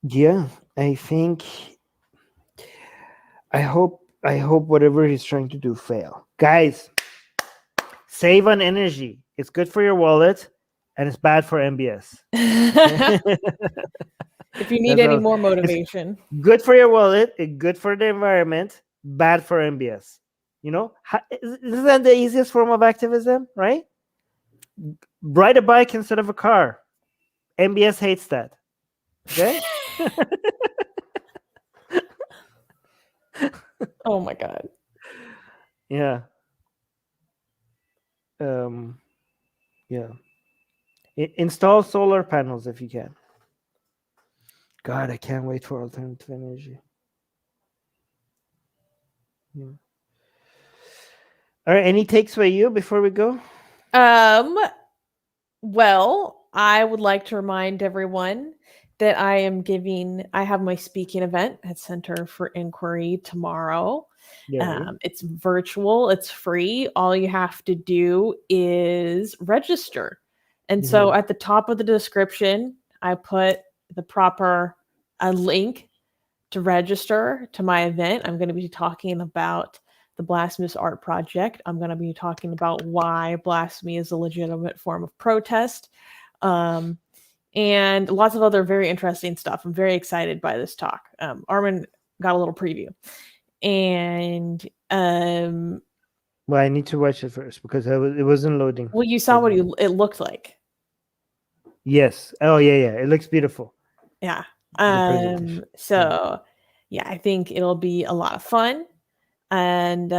Yeah, I think I hope whatever he's trying to do fail. Guys, Save on energy. It's good for your wallet, and it's bad for MBS. If you need That's any all. more motivation. Good for your wallet, good for the environment, bad for MBS. You know, isn't that the easiest form of activism, right? Ride a bike instead of a car. MBS hates that. Okay. Oh my God. Yeah. Yeah. Install solar panels if you can. God, I can't wait for alternative energy. Yeah. All right, any takes by you before we go? Well, I would like to remind everyone that I have my speaking event at Center for Inquiry tomorrow. Yeah. It's virtual, it's free. All you have to do is register. And so at the top of the description, I put the proper link to register to my event. I'm going to be talking about the Blasphemous Art Project. I'm going to be talking about why blasphemy is a legitimate form of protest, and lots of other very interesting stuff. I'm very excited by this talk. Armin got a little preview, and well, I need to watch it first because it wasn't loading. Well, you saw what it looked like. Yes. Oh yeah. It looks beautiful. Yeah. So yeah, I think it'll be a lot of fun. And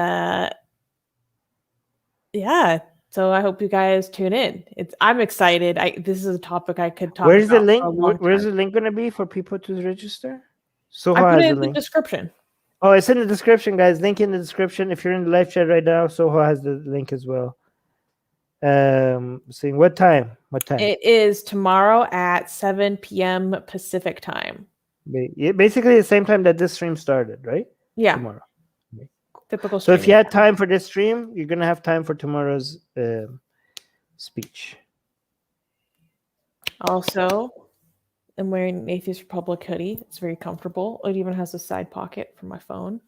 yeah, so I hope you guys tune in. I'm excited. This is a topic I could talk Where's about the link? for a long Where's time. the link going to be for people to register? So I put has it the in the link. description. Oh, it's in the description, guys. Link in the description. If you're in the live chat right now, Soho has the link as well. Seeing what time? What time? It is tomorrow at 7 p.m. Pacific time. Basically the same time that this stream started, right? Yeah. Tomorrow. Typical. So if you had time for this stream, you're gonna have time for tomorrow's speech. Also, I'm wearing an Atheist Republic hoodie. It's very comfortable. It even has a side pocket for my phone.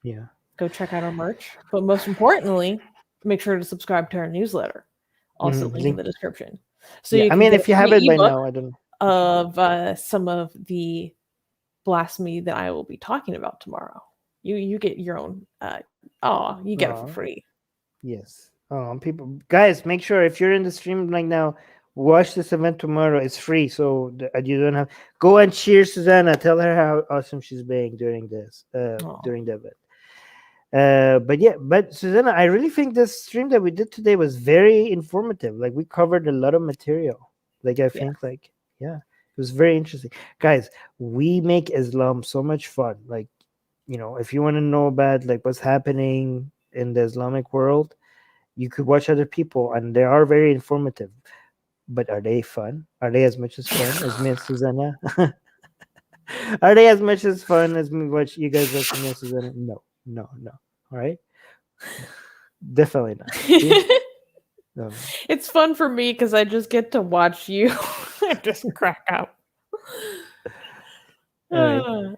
Yeah. Go check out our merch. But most importantly, make sure to subscribe to our newsletter. Also link in the description. So yeah, you can if you have it by now, I don't know. Of some of the blasphemy that I will be talking about tomorrow. You get your own you get it for free. Yes. People, guys, make sure if you're in the stream right now, watch this event tomorrow. It's free, so you don't have go and cheer Susanna. Tell her how awesome she's being during this during the event. But Susanna, I really think this stream that we did today was very informative. Like we covered a lot of material. Like I think it was very interesting. Guys, we make Islam so much fun. Like, if you want to know about like what's happening in the Islamic world, you could watch other people and they are very informative. But are they fun? Are they as much as fun as me and Susanna? Are they as much as fun as me watch you guys watching me and Susanna? No. All right. Definitely not. It's fun for me because I just get to watch you just crack up. Right.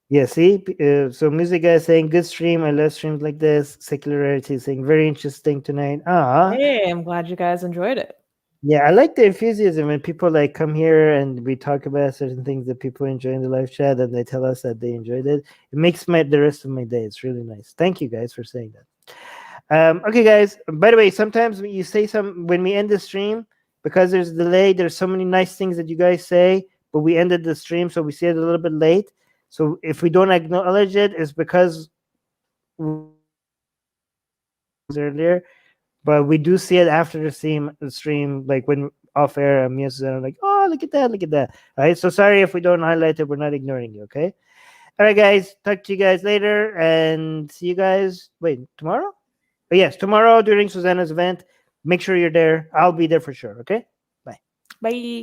Yeah, see, so music guy saying good stream. I love streams like this. Secularity saying very interesting tonight. Hey, I'm glad you guys enjoyed it. Yeah, I like the enthusiasm when people like come here and we talk about certain things that people enjoy in the live chat and they tell us that they enjoyed it. It makes the rest of my day. It's really nice. Thank you guys for saying that. Okay, guys. By the way, sometimes when you say when we end the stream, because there's a delay, there's so many nice things that you guys say, but we ended the stream, so we see it a little bit late. So if we don't acknowledge it, it's because earlier, but we do see it after the stream, like when off air, and me and Susanna are like, oh, look at that. All right, so sorry if we don't highlight it. We're not ignoring you, okay? All right, guys. Talk to you guys later, and see you guys. Wait, tomorrow? Oh, yes, tomorrow during Susanna's event. Make sure you're there. I'll be there for sure. Okay. Bye. Bye.